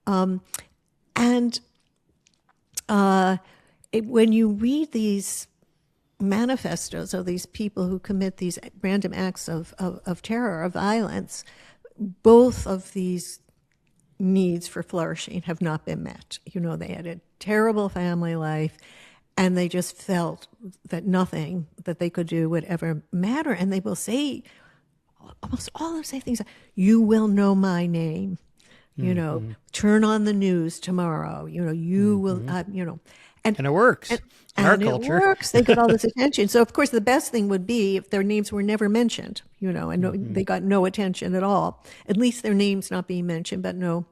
When you read these manifestos of these people who commit these random acts of terror, of violence, both of these needs for flourishing have not been met. They had a terrible family life, and they just felt that nothing that they could do would ever matter. And they will say, almost all of them say things like, "You will know my name," "Turn on the news tomorrow," "You will," And it works. In our culture. It works. They get all this attention. So, of course, the best thing would be if their names were never mentioned, and they got no attention at all. At least their names not being mentioned, but no.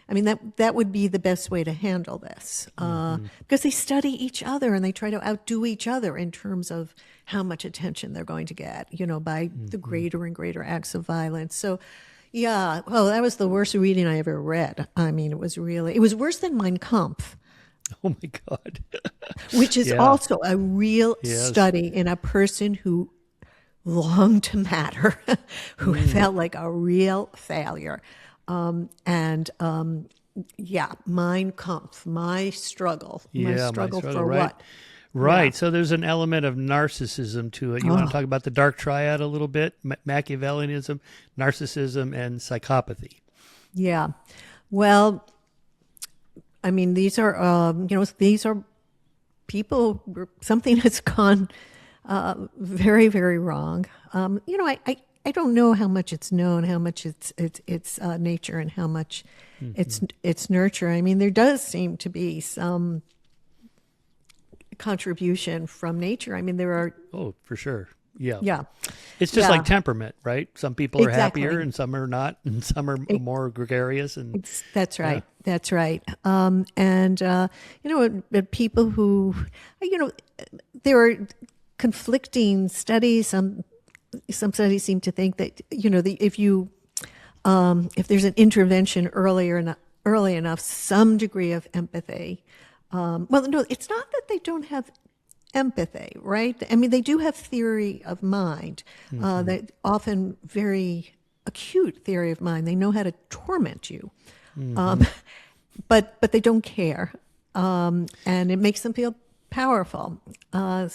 I mean, that would be the best way to handle this, because they study each other and they try to outdo each other in terms of how much attention they're going to get, by the greater and greater acts of violence. So, yeah, that was the worst reading I ever read. I mean, it was worse than Mein Kampf. Oh my God. Which is also a real study in a person who longed to matter, who felt like a real failure. Mein Kampf, my struggle for right. what? Right. Yeah. So there's an element of narcissism to it. You want to talk about the dark triad a little bit? Machiavellianism, narcissism, and psychopathy. Yeah. Well, I mean, these are people, something has gone very, very wrong. I don't know how much it's known, how much it's nature, and how much it's nurture. I mean, there does seem to be some contribution from nature. I mean, there are. Oh, for sure. Yeah. Yeah. It's just like temperament, right? Some people are Exactly. happier and some are not, and some are more gregarious. And that's right. Yeah. That's right. People who, there are conflicting studies. Some studies seem to think that, if there's an intervention early enough, some degree of empathy. No, it's not that they don't have empathy, right? I mean, they do have theory of mind, that often very acute theory of mind. They know how to torment you, but they don't care, and it makes them feel powerful. And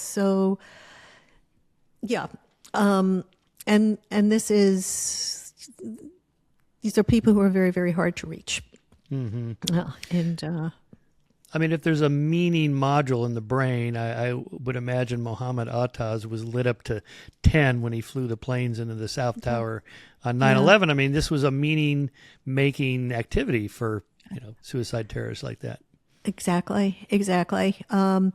these are people who are very, very hard to reach, I mean, if there's a meaning module in the brain, I would imagine Mohammed Atta's was lit up to 10 when he flew the planes into the South Tower on 9/11. I mean, this was a meaning-making activity for suicide terrorists like that. Exactly. Far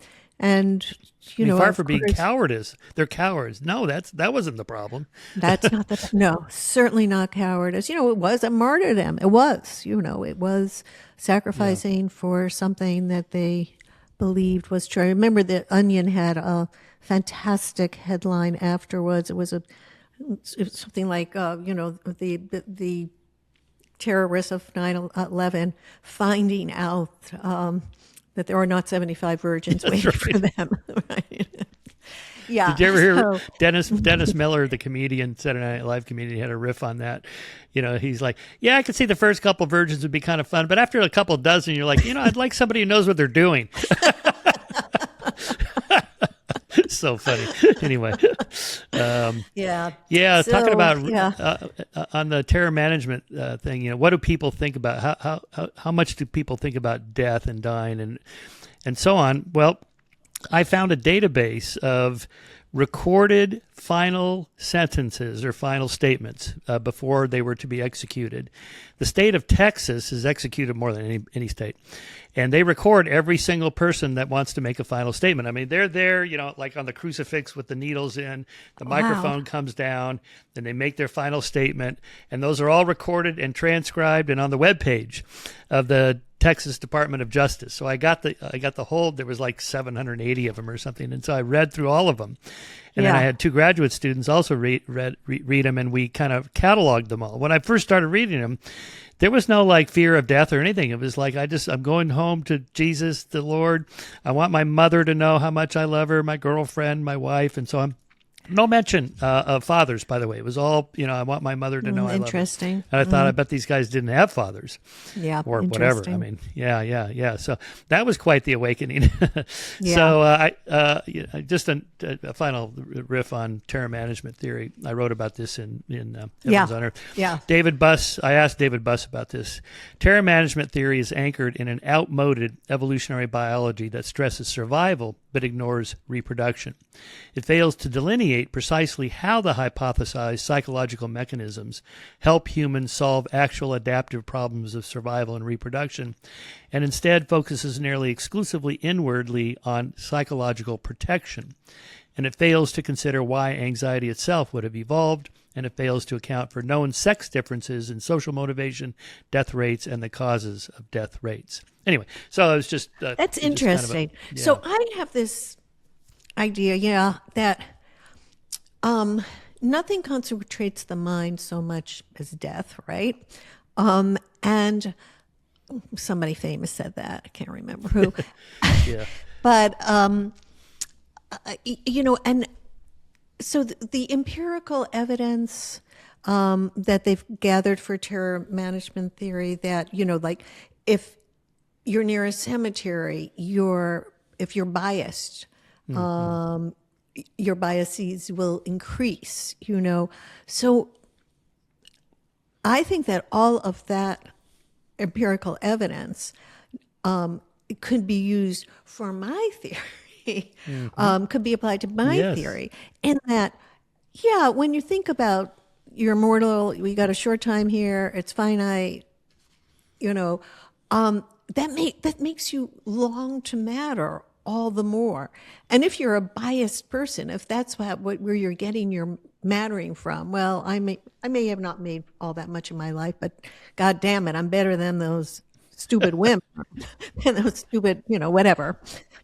from being cowardice, they're cowards. No, that wasn't the problem. That's not certainly not cowardice. It was a martyrdom. It was sacrificing for something that they believed was true. I remember the Onion had a fantastic headline afterwards. It was something like, the terrorists of 9/11 finding out that there are not 75 virgins waiting for them. Right? Yeah. Did you ever hear So- Dennis Miller, the comedian, Saturday Night Live comedian, had a riff on that? He's like, yeah, I could see the first couple versions would be kind of fun, but after a couple dozen, you're like, I'd like somebody who knows what they're doing. So funny. Anyway, Yeah. talking about yeah. on the terror management thing, what do people think about? How much do people think about death and dying and so on? Well, I found a database of recorded final sentences or final statements before they were to be executed. The state of Texas is executed more than any state. And they record every single person that wants to make a final statement. I mean, they're there, like on the crucifix with the needles in, the microphone comes down, then they make their final statement. And those are all recorded and transcribed and on the webpage of the Texas Department of Justice. So I got the whole, there was like 780 of them or something. And so I read through all of them. And then I had two graduate students also read them, and we kind of cataloged them all. When I first started reading them, there was no like fear of death or anything. It was like, I'm going home to Jesus, the Lord. I want my mother to know how much I love her, my girlfriend, my wife, and so on. No mention of fathers, by the way. It was all, I want my mother to know I love her. Interesting. And I thought, I bet these guys didn't have fathers. Yeah. Or whatever. I mean, yeah. So that was quite the awakening. Yeah. So just a final riff on terror management theory. I wrote about this in Heavens on Earth. Yeah. David Buss, I asked David Buss about this. Terror management theory is anchored in an outmoded evolutionary biology that stresses survival but ignores reproduction. It fails to delineate precisely how the hypothesized psychological mechanisms help humans solve actual adaptive problems of survival and reproduction, and instead focuses nearly exclusively inwardly on psychological protection. And it fails to consider why anxiety itself would have evolved, and it fails to account for known sex differences in social motivation, death rates, and the causes of death rates. Anyway, so it was just... That's interesting. So I have this idea, that nothing concentrates the mind so much as death, right? And somebody famous said that. I can't remember who. Yeah. But, and so the empirical evidence that they've gathered for terror management theory that, like if you're near a cemetery, if you're biased, your biases will increase, So I think that all of that empirical evidence could be used for my theory, could be applied to my theory. And that, when you think about you're mortal, we got a short time here, it's finite, that makes you long to matter all the more. And if you're a biased person, if that's where you're getting your mattering from, well, I may have not made all that much in my life, but God damn it, I'm better than those stupid women and those stupid, whatever,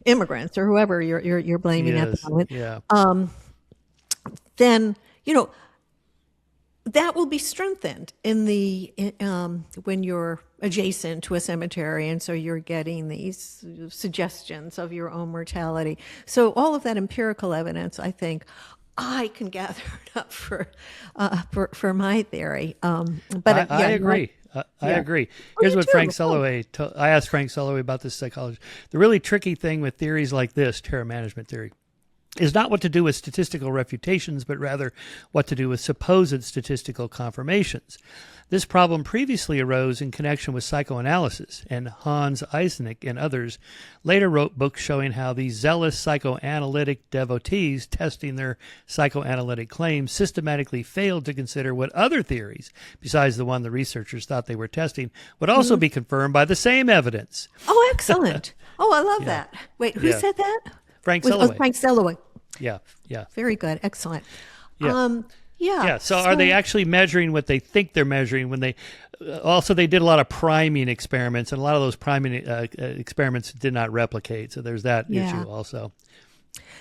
immigrants or whoever you're blaming at the moment. Yeah. Then, that will be strengthened in when you're adjacent to a cemetery, and so you're getting these suggestions of your own mortality. So all of that empirical evidence, I think, I can gather it up for my theory. But I agree. I agree. Here's what Frank Soloway. I asked Frank Soloway about this psychologist. The really tricky thing with theories like this, terror management theory, is not what to do with statistical refutations, but rather what to do with supposed statistical confirmations. This problem previously arose in connection with psychoanalysis, and Hans Eysenck and others later wrote books showing how these zealous psychoanalytic devotees testing their psychoanalytic claims systematically failed to consider what other theories, besides the one the researchers thought they were testing, would also be confirmed by the same evidence. Oh, excellent. I love that. Wait, who said that? Frank Soloway. Frank Soloway. Yeah. Very good. Excellent. Yeah. So are they actually measuring what they think they're measuring when they also they did a lot of priming experiments, and a lot of those priming experiments did not replicate. So there's that issue also.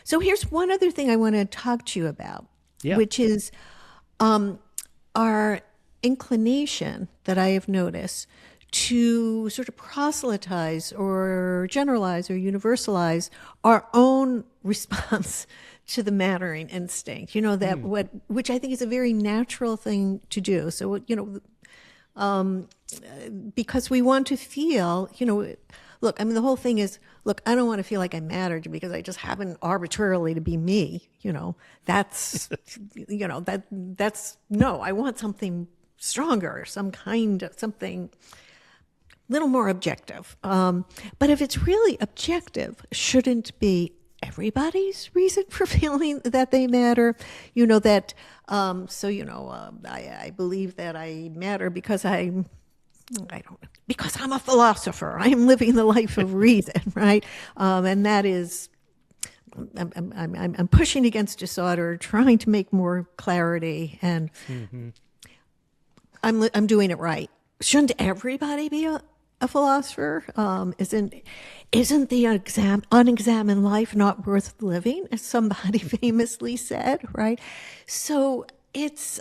So here's one other thing I want to talk to you about, which is our inclination that I have noticed to sort of proselytize or generalize or universalize our own response to the mattering instinct, that which I think is a very natural thing to do. So, because we want to feel, look, I mean, the whole thing is, look, I don't want to feel like I mattered because I just happen arbitrarily to be me. That's, that's, no, I want something stronger, something little more objective. But if it's really objective, shouldn't be everybody's reason for feeling that they matter, I believe that I matter because because I'm a philosopher. I'm living the life of reason, right? And that is, I'm pushing against disorder, trying to make more clarity, and I'm doing it right. Shouldn't everybody be a philosopher? Isn't the unexamined life not worth living, as somebody famously said, right? So it's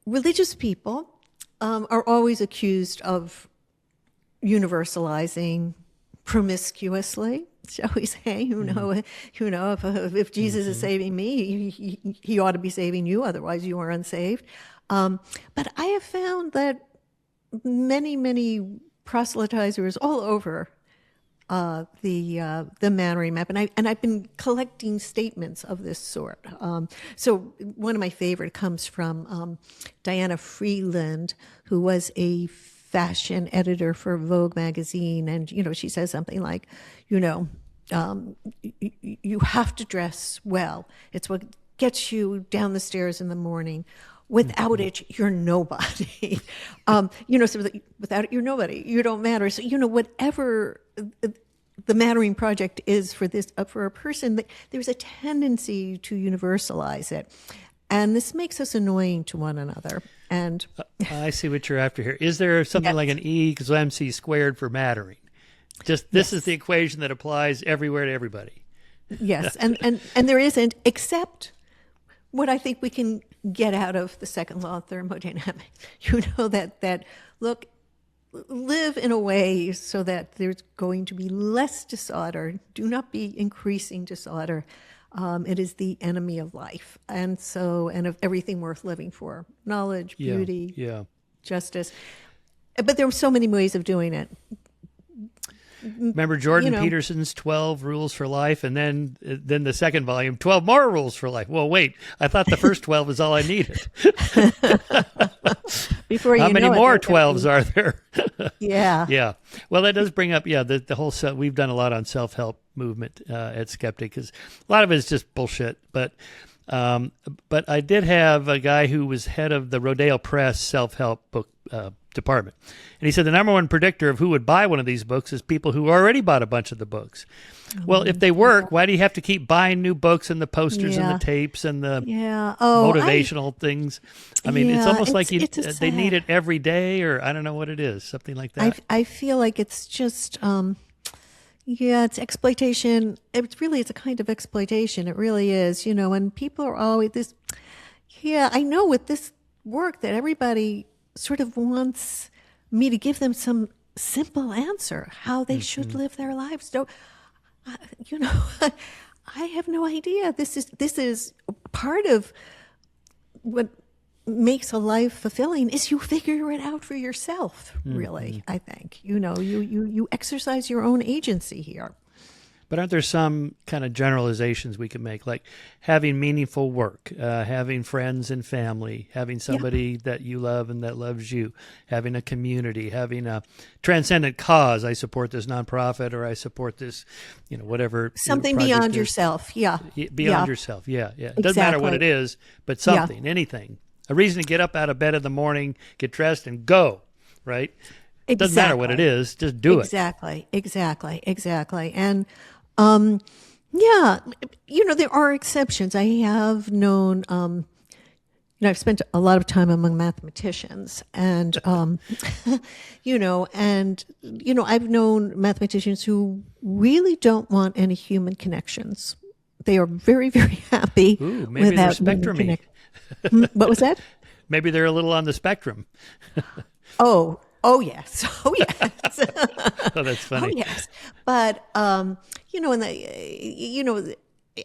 religious people are always accused of universalizing promiscuously, shall we say? If Jesus is saving me, he ought to be saving you. Otherwise, you are unsaved. But I have found that many proselytizers all over the mattering map, and I've been collecting statements of this sort. So one of my favorite comes from Diana Freeland, who was a fashion editor for Vogue magazine, and she says something like, you have to dress well. It's what gets you down the stairs in the morning. Without it, you're nobody. So without it, you're nobody. You don't matter. So, whatever the mattering project is for a person, there's a tendency to universalize it. And this makes us annoying to one another. And I see what you're after here. Is there something like an E equals MC squared for mattering? Just this is the equation that applies everywhere to everybody. Yes. And there isn't, except what I think we can get out of the second law of thermodynamics. That look, live in a way so that there's going to be less disorder. Do not be increasing disorder. It is the enemy of life, and of everything worth living for: knowledge, beauty, justice. But there are so many ways of doing it. Remember Jordan Peterson's 12 Rules for Life, and then the second volume, 12 more rules for life. Well, wait, I thought the first 12 was all I needed. How many more 12s are there? Yeah. Well, that does bring up, the whole we've done a lot on self-help movement at Skeptic, because a lot of it is just bullshit. But I did have a guy who was head of the Rodale Press self-help book department. And he said the number one predictor of who would buy one of these books is people who already bought a bunch of the books. Well, if they work, why do you have to keep buying new books and the posters and the tapes and the motivational things? I mean, it's almost like they need it every day, or I don't know what it is, something like that. I feel like it's just, it's exploitation. It's a kind of exploitation. It really is, and people are always this. Yeah, I know with this work that everybody sort of wants me to give them some simple answer how they should live their lives. So, I have no idea. This is part of what makes a life fulfilling is you figure it out for yourself. Really, I think you exercise your own agency here. But aren't there some kind of generalizations we can make, like having meaningful work, having friends and family, having somebody that you love and that loves you, having a community, having a transcendent cause? I support this nonprofit, or I support this, whatever. Something beyond yourself. Beyond yourself. Yeah. It doesn't matter what it is, but something, anything. A reason to get up out of bed in the morning, get dressed, and go, right? It doesn't matter what it is, just do it. Exactly. And there are exceptions. I have known, I've spent a lot of time among mathematicians, and I've known mathematicians who really don't want any human connections. They are very, very happy without human connections. What was that? Maybe they're a little on the spectrum. Oh, yes. Oh, that's funny. Oh, yes. But,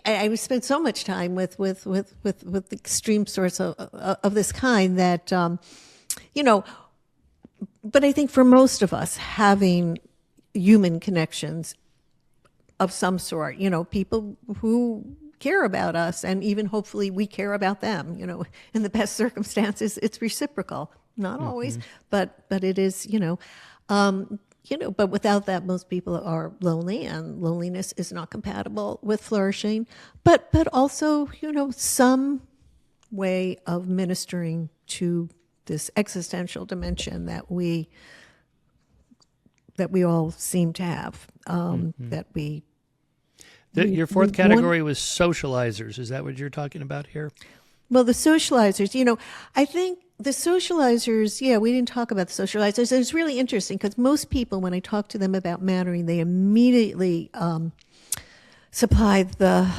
I spent so much time with extreme sorts of this kind that, you know, but I think for most of us, having human connections of some sort, you know, people who care about us, and even hopefully we care about them, you know, in the best circumstances, it's reciprocal. Not always, but it is, but without that, most people are lonely, and loneliness is not compatible with flourishing. But also, you know, some way of ministering to this existential dimension that we all seem to have. Your fourth category was socializers. Is that what you're talking about here? Well, the socializers, you know, I think the socializers, we didn't talk about the socializers. It's really interesting because most people, when I talk to them about mattering, they immediately supply the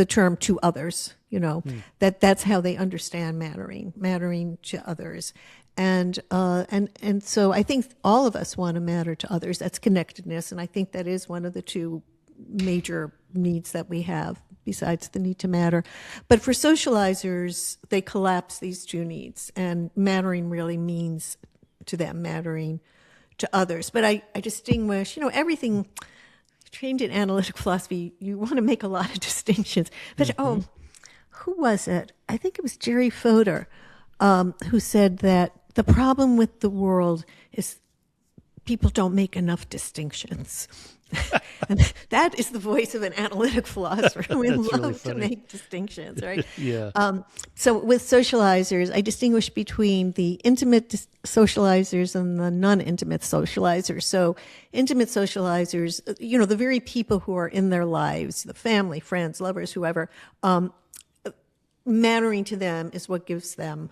term to others, you know, that's how they understand mattering to others. And so I think all of us want to matter to others. That's connectedness. And I think that is one of the two major needs that we have, besides the need to matter. But for socializers, they collapse these two needs, and mattering really means to them mattering to others. But I distinguish, you know, everything trained in analytic philosophy, you want to make a lot of distinctions. But who was it? I think it was Jerry Fodor, who said that the problem with the world is people don't make enough distinctions. And that is the voice of an analytic philosopher. We love really to make distinctions, right? Yeah. So with socializers, I distinguish between the intimate socializers and the non-intimate socializers. So intimate socializers, you know, the very people who are in their lives, the family, friends, lovers, whoever, mattering to them is what gives them,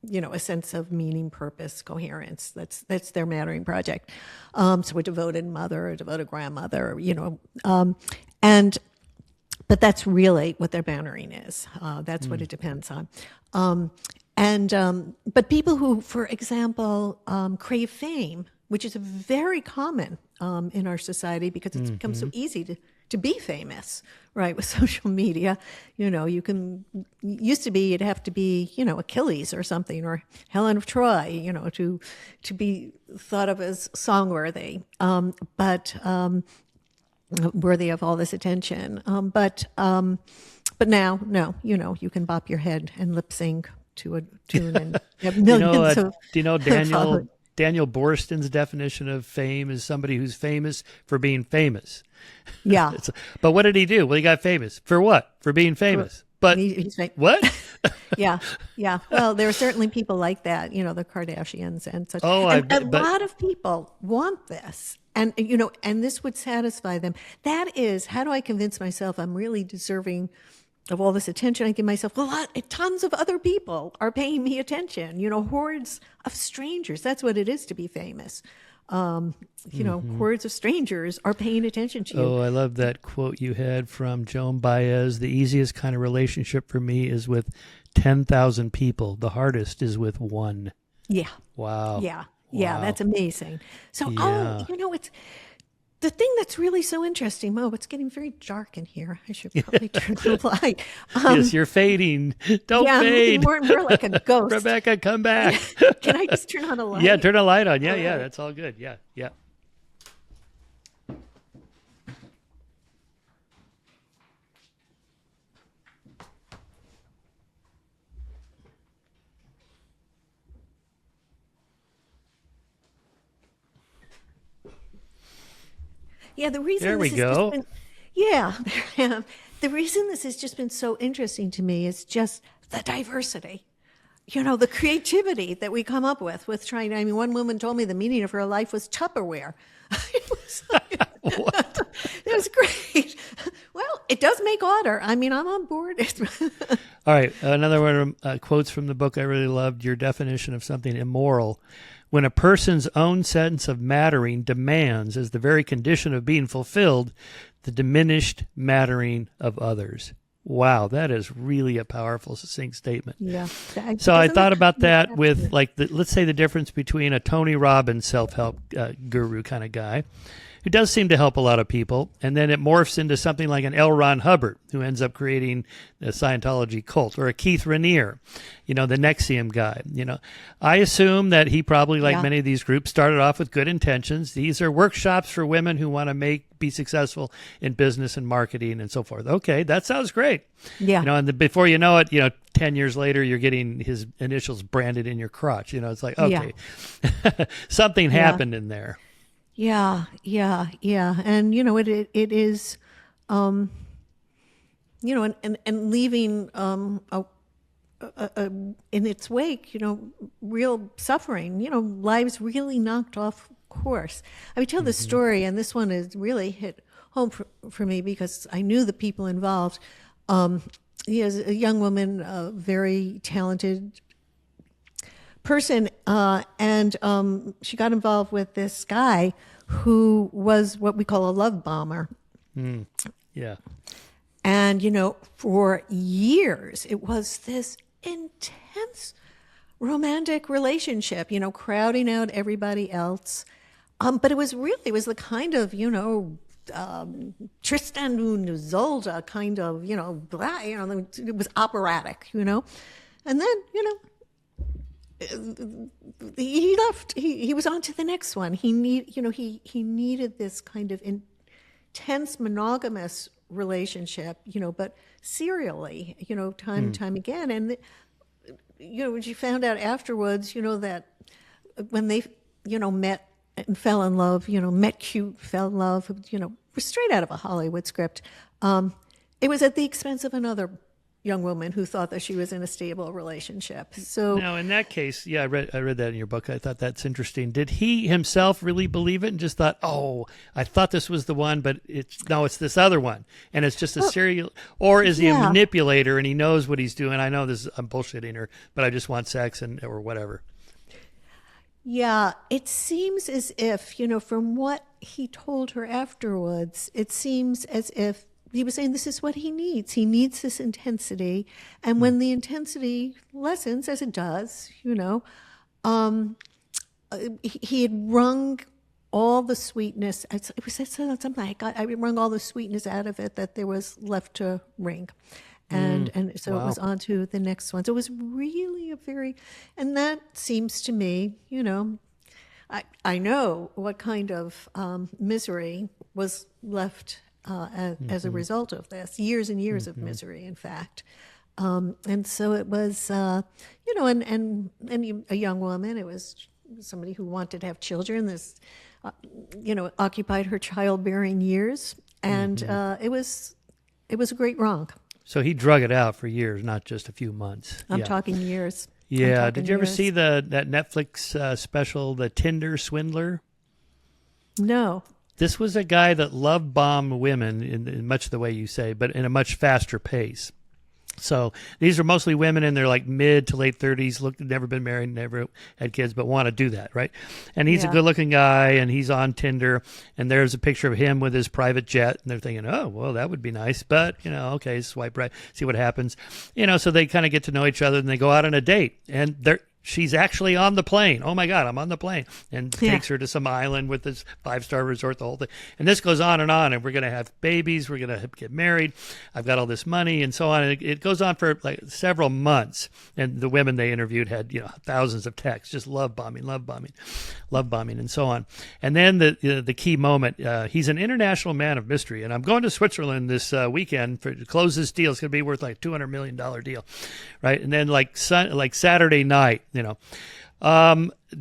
you know, a sense of meaning, purpose, coherence. That's their mattering project. So a devoted mother, a devoted grandmother, you know, but that's really what their mattering is. That's what it depends on. But people who, for example, crave fame, which is very common in our society because it's become so easy to be famous, right? With social media, you know, used to be, you'd have to be, you know, Achilles or something, or Helen of Troy, you know, to be thought of as songworthy, but worthy of all this attention. But now, no, you know, you can bop your head and lip sync to a tune and have millions of. Do you know Daniel Borston's definition of fame is somebody who's famous for being famous. Yeah. But what did he do? Well, he got famous. For what? For being famous. But what? Yeah. Well, there are certainly people like that, you know, the Kardashians and such. Oh, a lot of people want this. And, you know, and this would satisfy them. That is, how do I convince myself I'm really deserving of all this attention I give myself? Well, tons of other people are paying me attention, you know, hordes of strangers. That's what it is to be famous. You know, hordes of strangers are paying attention to you. Oh, I love that quote you had from Joan Baez. The easiest kind of relationship for me is with 10,000 people. The hardest is with one. Yeah. Wow. Yeah. Yeah. That's amazing. So, Yeah. you know, it's the thing that's really so interesting. Mo, it's getting very dark in here. I should probably turn the light. Yes, you're fading. Don't fade. I'm more like a ghost. Rebecca, come back. Can I just turn on a light? Yeah, turn a light on. Yeah, that's all good. Yeah. Yeah, the reason There we this has go. just been, the reason this has just been so interesting to me is just the diversity. You know, the creativity that we come up with trying. I mean, one woman told me the meaning of her life was Tupperware. It was like, What? It was great. Well, it does make order. I mean, I'm on board. All right, another one of quotes from the book I really loved, your definition of something immoral. When a person's own sense of mattering demands, as the very condition of being fulfilled, the diminished mattering of others. Wow, that is really a powerful, succinct statement. Yeah. So I thought about that with, like, let's say the difference between a Tony Robbins self-help guru kind of guy, who does seem to help a lot of people, and then it morphs into something like an L. Ron Hubbard, who ends up creating the Scientology cult, or a Keith Raniere, the NXIVM guy. I assume that he probably, like many of these groups, started off with good intentions. These are workshops for women who want to be successful in business and marketing and so forth. Okay, that sounds great. Yeah. And before you know it, 10 years later, you're getting his initials branded in your crotch. It's like, okay, something happened in there. Yeah. And, it is, and leaving in its wake, real suffering, lives really knocked off course. I would tell the story, and this one is really hit home for me because I knew the people involved. He is a young woman, very talented person, and she got involved with this guy who was what we call a love bomber. Yeah. And, for years, it was this intense romantic relationship, crowding out everybody else. But it was the kind of, Tristan und Isolde kind of, it was operatic, and then, he left. He was on to the next one. He needed this kind of intense monogamous relationship, but serially, time and time again. And when she found out afterwards, that when they, met and fell in love, met cute, fell in love, straight out of a Hollywood script. It was at the expense of another young woman who thought that she was in a stable relationship. So now, in that case, I read that in your book. I thought that's interesting. Did he himself really believe it and just thought, "Oh, I thought this was the one, but it's this other one," and it's just a serial? Or is he a manipulator and he knows what he's doing? I know I'm bullshitting her, but I just want sex or whatever. Yeah, it seems as if, from what he told her afterwards, it seems as if he was saying this is what he needs. He needs this intensity. And when the intensity lessens, as it does, he had wrung all the sweetness. It was something I wrung all the sweetness out of it that there was left to wring. And so it was on to the next one. So it was really and that seems to me, I know what kind of misery was left as a result of this, years and years of misery, in fact. And so it was, and a young woman, it was somebody who wanted to have children, this, occupied her childbearing years. And it was a great wrong. So he drug it out for years, not just a few months. I'm talking years. Yeah. Did you ever see that Netflix special, The Tinder Swindler? No. This was a guy that love bombed women in much the way you say, but in a much faster pace. So these are mostly women in their like mid to late 30s, never been married, never had kids, but want to do that, right? And he's a good-looking guy, and he's on Tinder, and there's a picture of him with his private jet, and they're thinking, oh, well, that would be nice, but, okay, swipe right, see what happens. So they kind of get to know each other, and they go out on a date, and she's actually on the plane. Oh, my God, I'm on the plane. And takes her to some island with this 5-star resort, the whole thing. And this goes on, and we're going to have babies. We're going to get married. I've got all this money and so on. And it goes on for like several months. And the women they interviewed had, thousands of texts, just love bombing, and so on. And then the key moment, he's an international man of mystery. And I'm going to Switzerland this weekend to close this deal. It's going to be worth like $200 million deal, right? And then like Saturday night,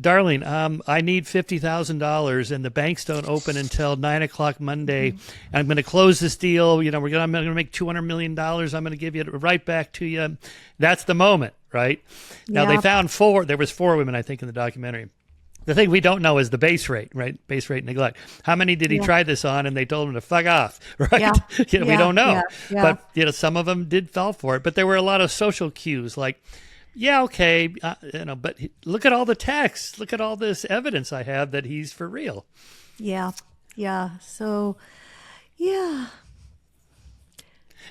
darling, I need $50,000 and the banks don't open until 9:00 Monday. And I'm going to close this deal. I'm going to make $200 million. I'm going to give you it right back to you. That's the moment, right? Now they found there was 4 women, I think, in the documentary. The thing we don't know is the base rate, right? Base rate neglect. How many did he try this on and they told him to fuck off, right? We don't know. But, some of them did fall for it. But there were a lot of social cues like, okay, but look at all the text. Look at all this evidence I have that he's for real. Yeah. So,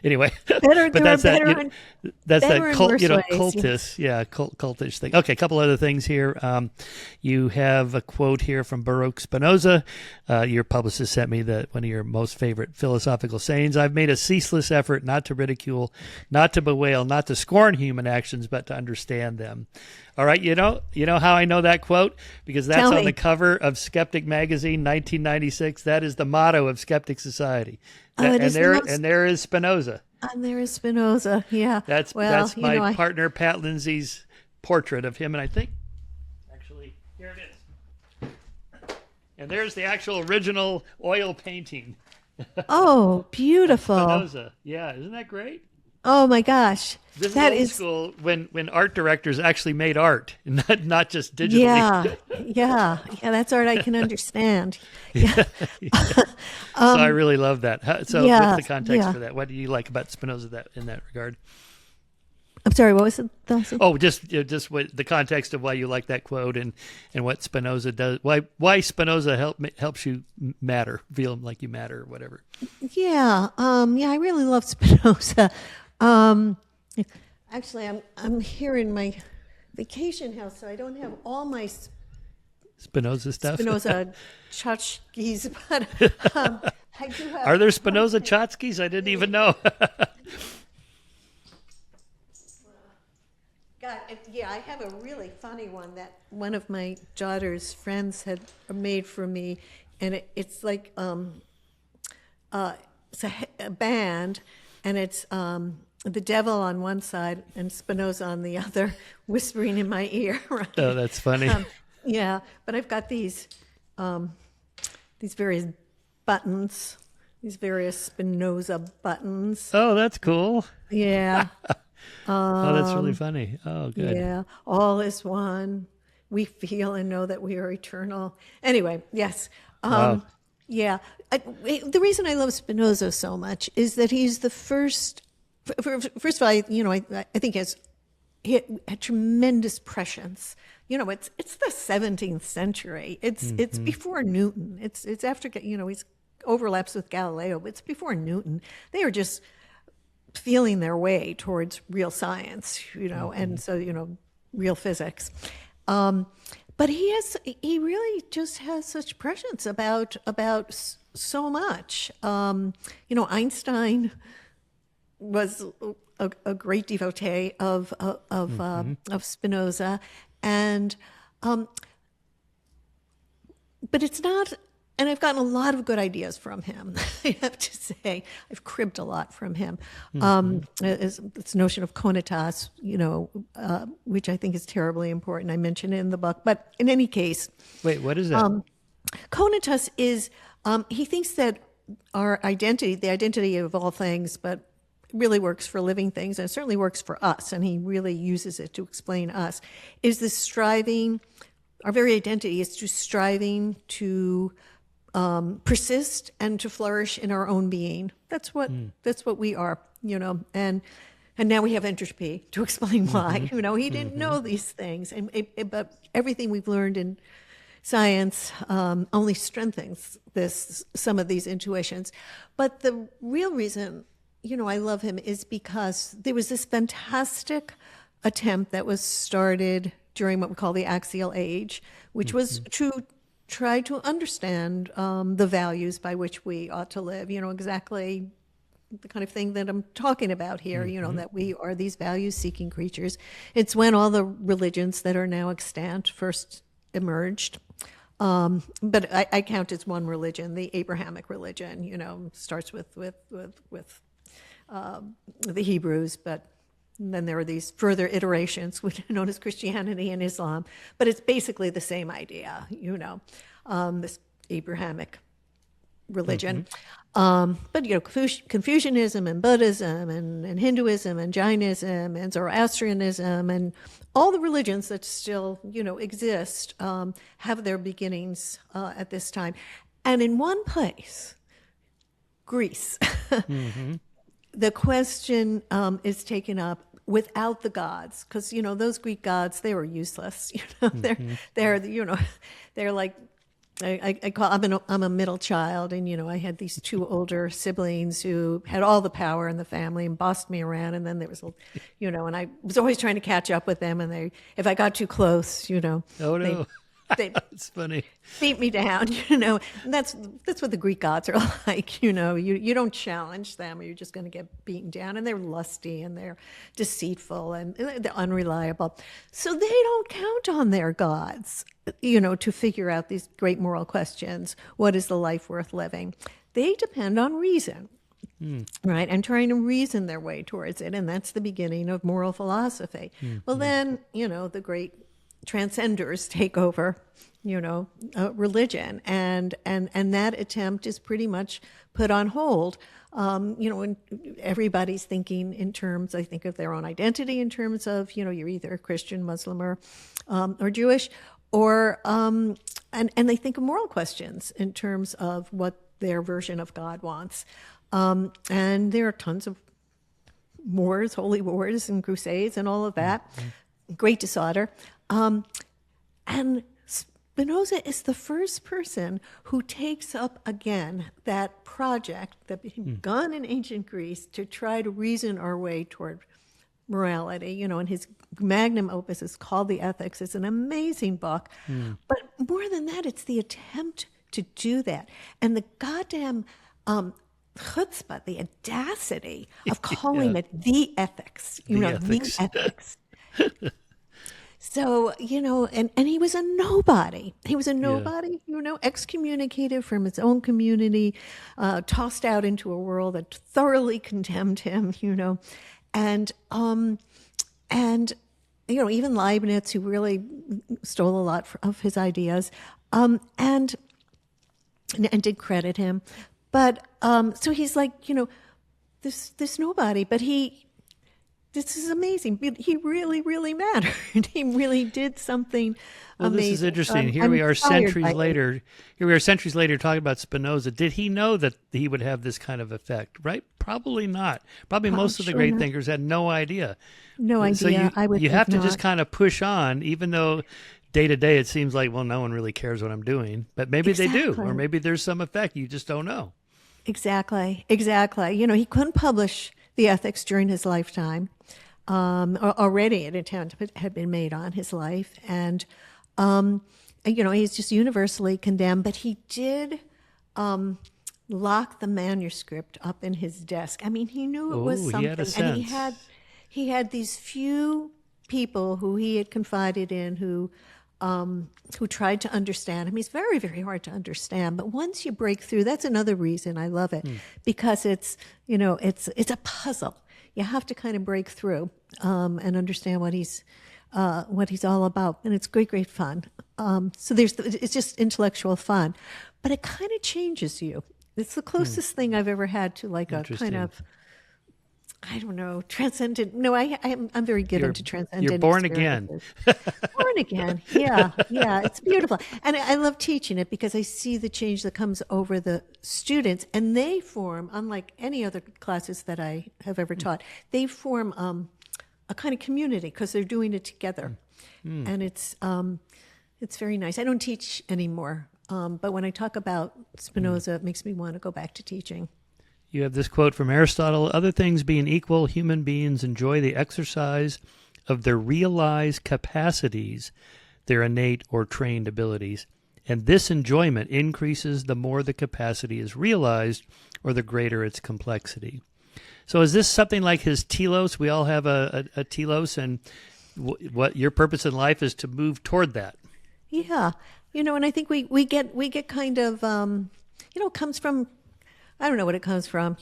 Anyway, Better, but there that's are that. better and That's better that and cult, worse ways, cultish, cultish thing. Okay, a couple other things here. You have a quote here from Baruch Spinoza. Your publicist sent me one of your most favorite philosophical sayings. I've made a ceaseless effort not to ridicule, not to bewail, not to scorn human actions, but to understand them. All right, you know how I know that quote? Because that's Tell on me. the cover of Skeptic magazine, 1996. That is the motto of Skeptic Society. It is the most- And there is Spinoza. And there is Spinoza. Yeah. That's my partner Pat Lindsay's portrait of him, and I think actually here it is. And there's the actual original oil painting. Oh, beautiful. Spinoza. Yeah, isn't that great? Oh my gosh. This That is old school when art directors actually made art, not just digitally. Yeah, that's art I can understand. Yeah. So I really love that. So yeah, what's the context yeah. for that? What do you like about Spinoza in that regard? I'm sorry, what was it? Dawson? Oh, just what the context of why you like that quote and what Spinoza does. Why Spinoza helps you feel like you matter, or whatever. Yeah, I really love Spinoza. Actually, I'm here in my vacation house, so I don't have all my Spinoza stuff. Spinoza tchotchkes, but I do have. Are there Spinoza tchotchkes? I didn't even know. God, I have a really funny one that one of my daughter's friends had made for me, and it's like it's a band, and it's the devil on one side and Spinoza on the other, whispering in my ear. Right? Oh, that's funny. But I've got these various buttons, these various Spinoza buttons. Oh, that's cool. Yeah. Oh, that's really funny. Oh, good. Yeah, all is one. We feel and know that we are eternal. Anyway, yes. Wow. Yeah. The reason I love Spinoza so much is that he's the first of all, I think he had tremendous prescience. It's the 17th century. It's before Newton. It's after, he's overlaps with Galileo, but it's before Newton. They are just feeling their way towards real science, and so, real physics. But he really just has such prescience about so much. Einstein was a great devotee of Spinoza, and but it's not. And I've gotten a lot of good ideas from him. I have to say, I've cribbed a lot from him. This notion of conatas, which I think is terribly important. I mention it in the book. But in any case, wait, what is that? Conatus is he thinks that our identity, the identity of all things, but really works for living things, and it certainly works for us, and he really uses it to explain us, is this striving. Our very identity is to striving to persist and to flourish in our own being. That's what we are, and now we have entropy to explain why. He didn't know these things, but everything we've learned in science only strengthens some of these intuitions. But the real reason, I love him is because there was this fantastic attempt that was started during what we call the axial age, which was to try to understand the values by which we ought to live, exactly the kind of thing that I'm talking about here, that we are these value-seeking creatures. It's when all the religions that are now extant first emerged. But I count as one religion, the Abrahamic religion, starts with the Hebrews, but then there are these further iterations, which are known as Christianity and Islam. But it's basically the same idea, this Abrahamic religion. But, Confucianism and Buddhism and Hinduism and Jainism and Zoroastrianism and all the religions that still, exist have their beginnings at this time. And in one place, Greece, the question is taken up without the gods, because those Greek gods, they were useless. They're like I'm a middle child, and I had these two older siblings who had all the power in the family and bossed me around. And then there was, and I was always trying to catch up with them. And if I got too close, Oh no, they it's funny. beat me down. And that's what the Greek gods are like. You don't challenge them, or you're just going to get beaten down. And they're lusty, and they're deceitful, and they're unreliable. So they don't count on their gods, to figure out these great moral questions. What is the life worth living? They depend on reason, right? And trying to reason their way towards it. And that's the beginning of moral philosophy. Well, then, the great transcenders take over, religion, and that attempt is pretty much put on hold. When everybody's thinking in terms, I think, of their own identity in terms of, you're either Christian, Muslim, or Jewish, or and they think of moral questions in terms of what their version of God wants. And there are tons of wars, holy wars, and crusades, and all of that. Great disorder. And Spinoza is the first person who takes up again that project that began in ancient Greece to try to reason our way toward morality. And his magnum opus is called The Ethics. It's an amazing book. But more than that, it's the attempt to do that. And the goddamn chutzpah, the audacity of calling it the ethics, the ethics. So, and he was a nobody. He was a nobody, excommunicated from his own community, tossed out into a world that thoroughly condemned him, and even Leibniz, who really stole a lot of his ideas, and did credit him. But, so he's like, this nobody, but this is amazing. He really, really mattered. He really did something amazing. This is interesting. Here we are centuries later talking about Spinoza. Did he know that he would have this kind of effect, right? Probably not. Probably most of the great thinkers had no idea. No idea. So you have to just kind of push on, even though day to day it seems like, well, no one really cares what I'm doing. But maybe they do, or maybe there's some effect. You just don't know. Exactly. He couldn't publish The Ethics during his lifetime. Already an attempt had been made on his life, and he's just universally condemned. But he did lock the manuscript up in his desk. I mean, he knew it was something, he had a sense. And he had these few people who he had confided in who tried to understand him. He's very, very hard to understand. But once you break through, that's another reason I love it, because it's a puzzle. You have to kind of break through and understand what he's all about, and it's great fun. So it's just intellectual fun, but it kind of changes you. It's the closest thing I've ever had to like a kind of, I don't know, transcendent. No, I'm very given to transcendent. You're born again. Born again. Yeah. It's beautiful. And I love teaching it because I see the change that comes over the students, and they form, unlike any other classes that I have ever taught, they form a kind of community because they're doing it together. And it's very nice. I don't teach anymore, but when I talk about Spinoza, it makes me want to go back to teaching. You have this quote from Aristotle: "Other things being equal, human beings enjoy the exercise of their realized capacities, their innate or trained abilities. And this enjoyment increases the more the capacity is realized or the greater its complexity." So is this something like his telos? We all have a telos, and what your purpose in life is to move toward that. Yeah. And I think we get kind of, it comes from, I don't know what it comes from,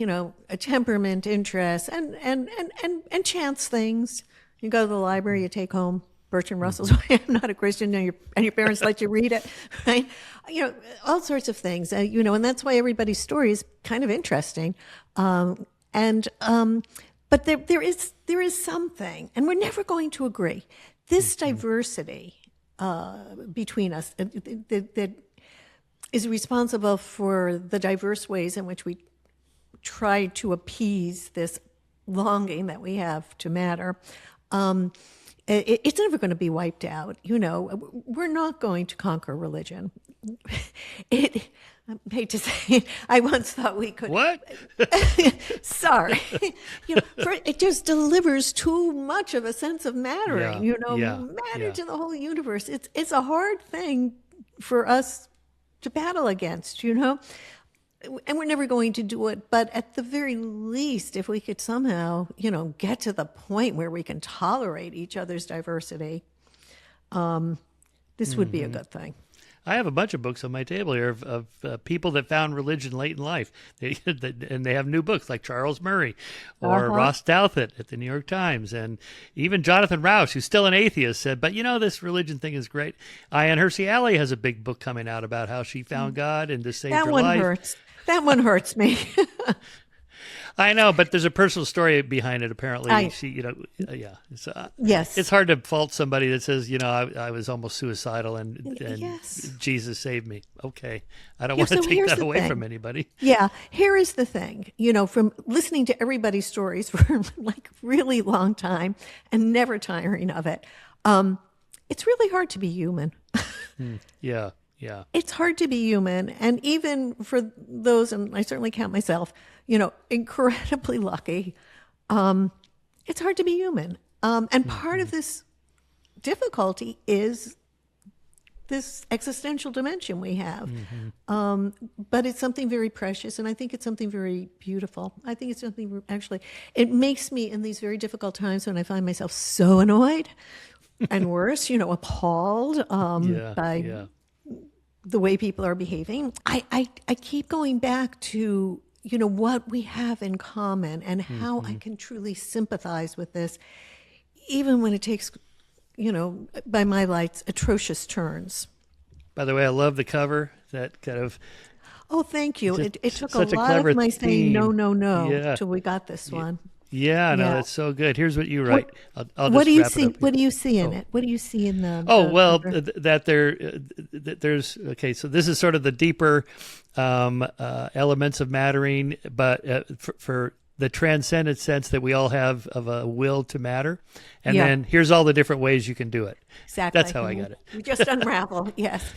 a temperament, interest, and chance things. You go to the library, you take home Bertrand Russell's I'm Not a Christian, and your parents let you read it, right? All sorts of things, and that's why everybody's story is kind of interesting. But there is something, and we're never going to agree. This diversity between us that is responsible for the diverse ways in which we try to appease this longing that we have to matter. It's never going to be wiped out. We're not going to conquer religion. I hate to say it, I once thought we could. What? Sorry. It just delivers too much of a sense of mattering, Yeah. matter to the whole universe. It's a hard thing for us to battle against, and we're never going to do it. But at the very least, if we could somehow, get to the point where we can tolerate each other's diversity, this would be a good thing. I have a bunch of books on my table here of people that found religion late in life. And they have new books like Charles Murray or Ross Douthat at the New York Times. And even Jonathan Rauch, who's still an atheist, said, but this religion thing is great. Ayaan Hirsi Ali has a big book coming out about how she found God and just saved her life. That one hurts me. I know, but there's a personal story behind it. Apparently, Yes. It's hard to fault somebody that says, I was almost suicidal and yes. Jesus saved me. Okay, I don't want to take that away from anybody. Yeah, here is the thing. From listening to everybody's stories for like really long time and never tiring of it, it's really hard to be human. Yeah. Yeah. It's hard to be human. And even for those, and I certainly count myself, incredibly lucky, it's hard to be human. And part of this difficulty is this existential dimension we have. But it's something very precious, and I think it's something very beautiful. I think it's something it makes me in these very difficult times when I find myself so annoyed and worse, appalled by the way people are behaving. I keep going back to, what we have in common and how I can truly sympathize with this, even when it takes, by my lights, atrocious turns. By the way, I love the cover, that kind of... Oh, thank you. It took a such a lot clever of my saying theme. till we got this one. Yeah, no, that's so good. Here's what you write. I'll what just do you wrap see? it up. What do you see in it? What do you see in the? That there's okay. So this is sort of the deeper elements of mattering, but for the transcendent sense that we all have of a will to matter, and then here's all the different ways you can do it. Exactly. That's how I got it. We just unravel. Yes.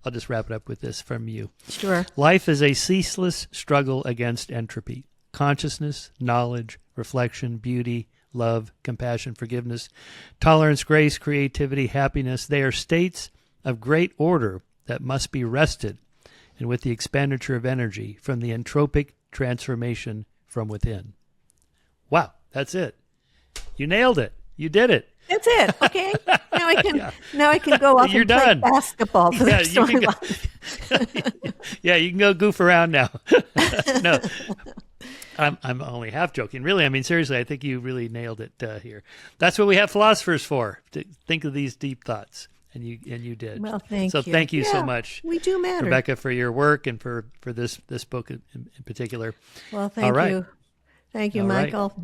I'll just wrap it up with this from you. Sure. Life is a ceaseless struggle against entropy. Consciousness, knowledge, reflection, beauty, love, compassion, forgiveness, tolerance, grace, creativity, happiness. They are states of great order that must be wrested, and with the expenditure of energy from the entropic transformation from within. Wow, that's it. You nailed it. You did it. That's it. Okay. Now I can go off You're and done. play basketball for the rest of my life. Yeah, you can go goof around now. No. I'm only half joking. Really, I mean, seriously, I think you really nailed it here. That's what we have philosophers for, to think of these deep thoughts, and you did. Well, thank you. So thank you so much. We do matter. Rebecca, for your work and for this book in particular. Well, thank you. Thank you, All right. Michael.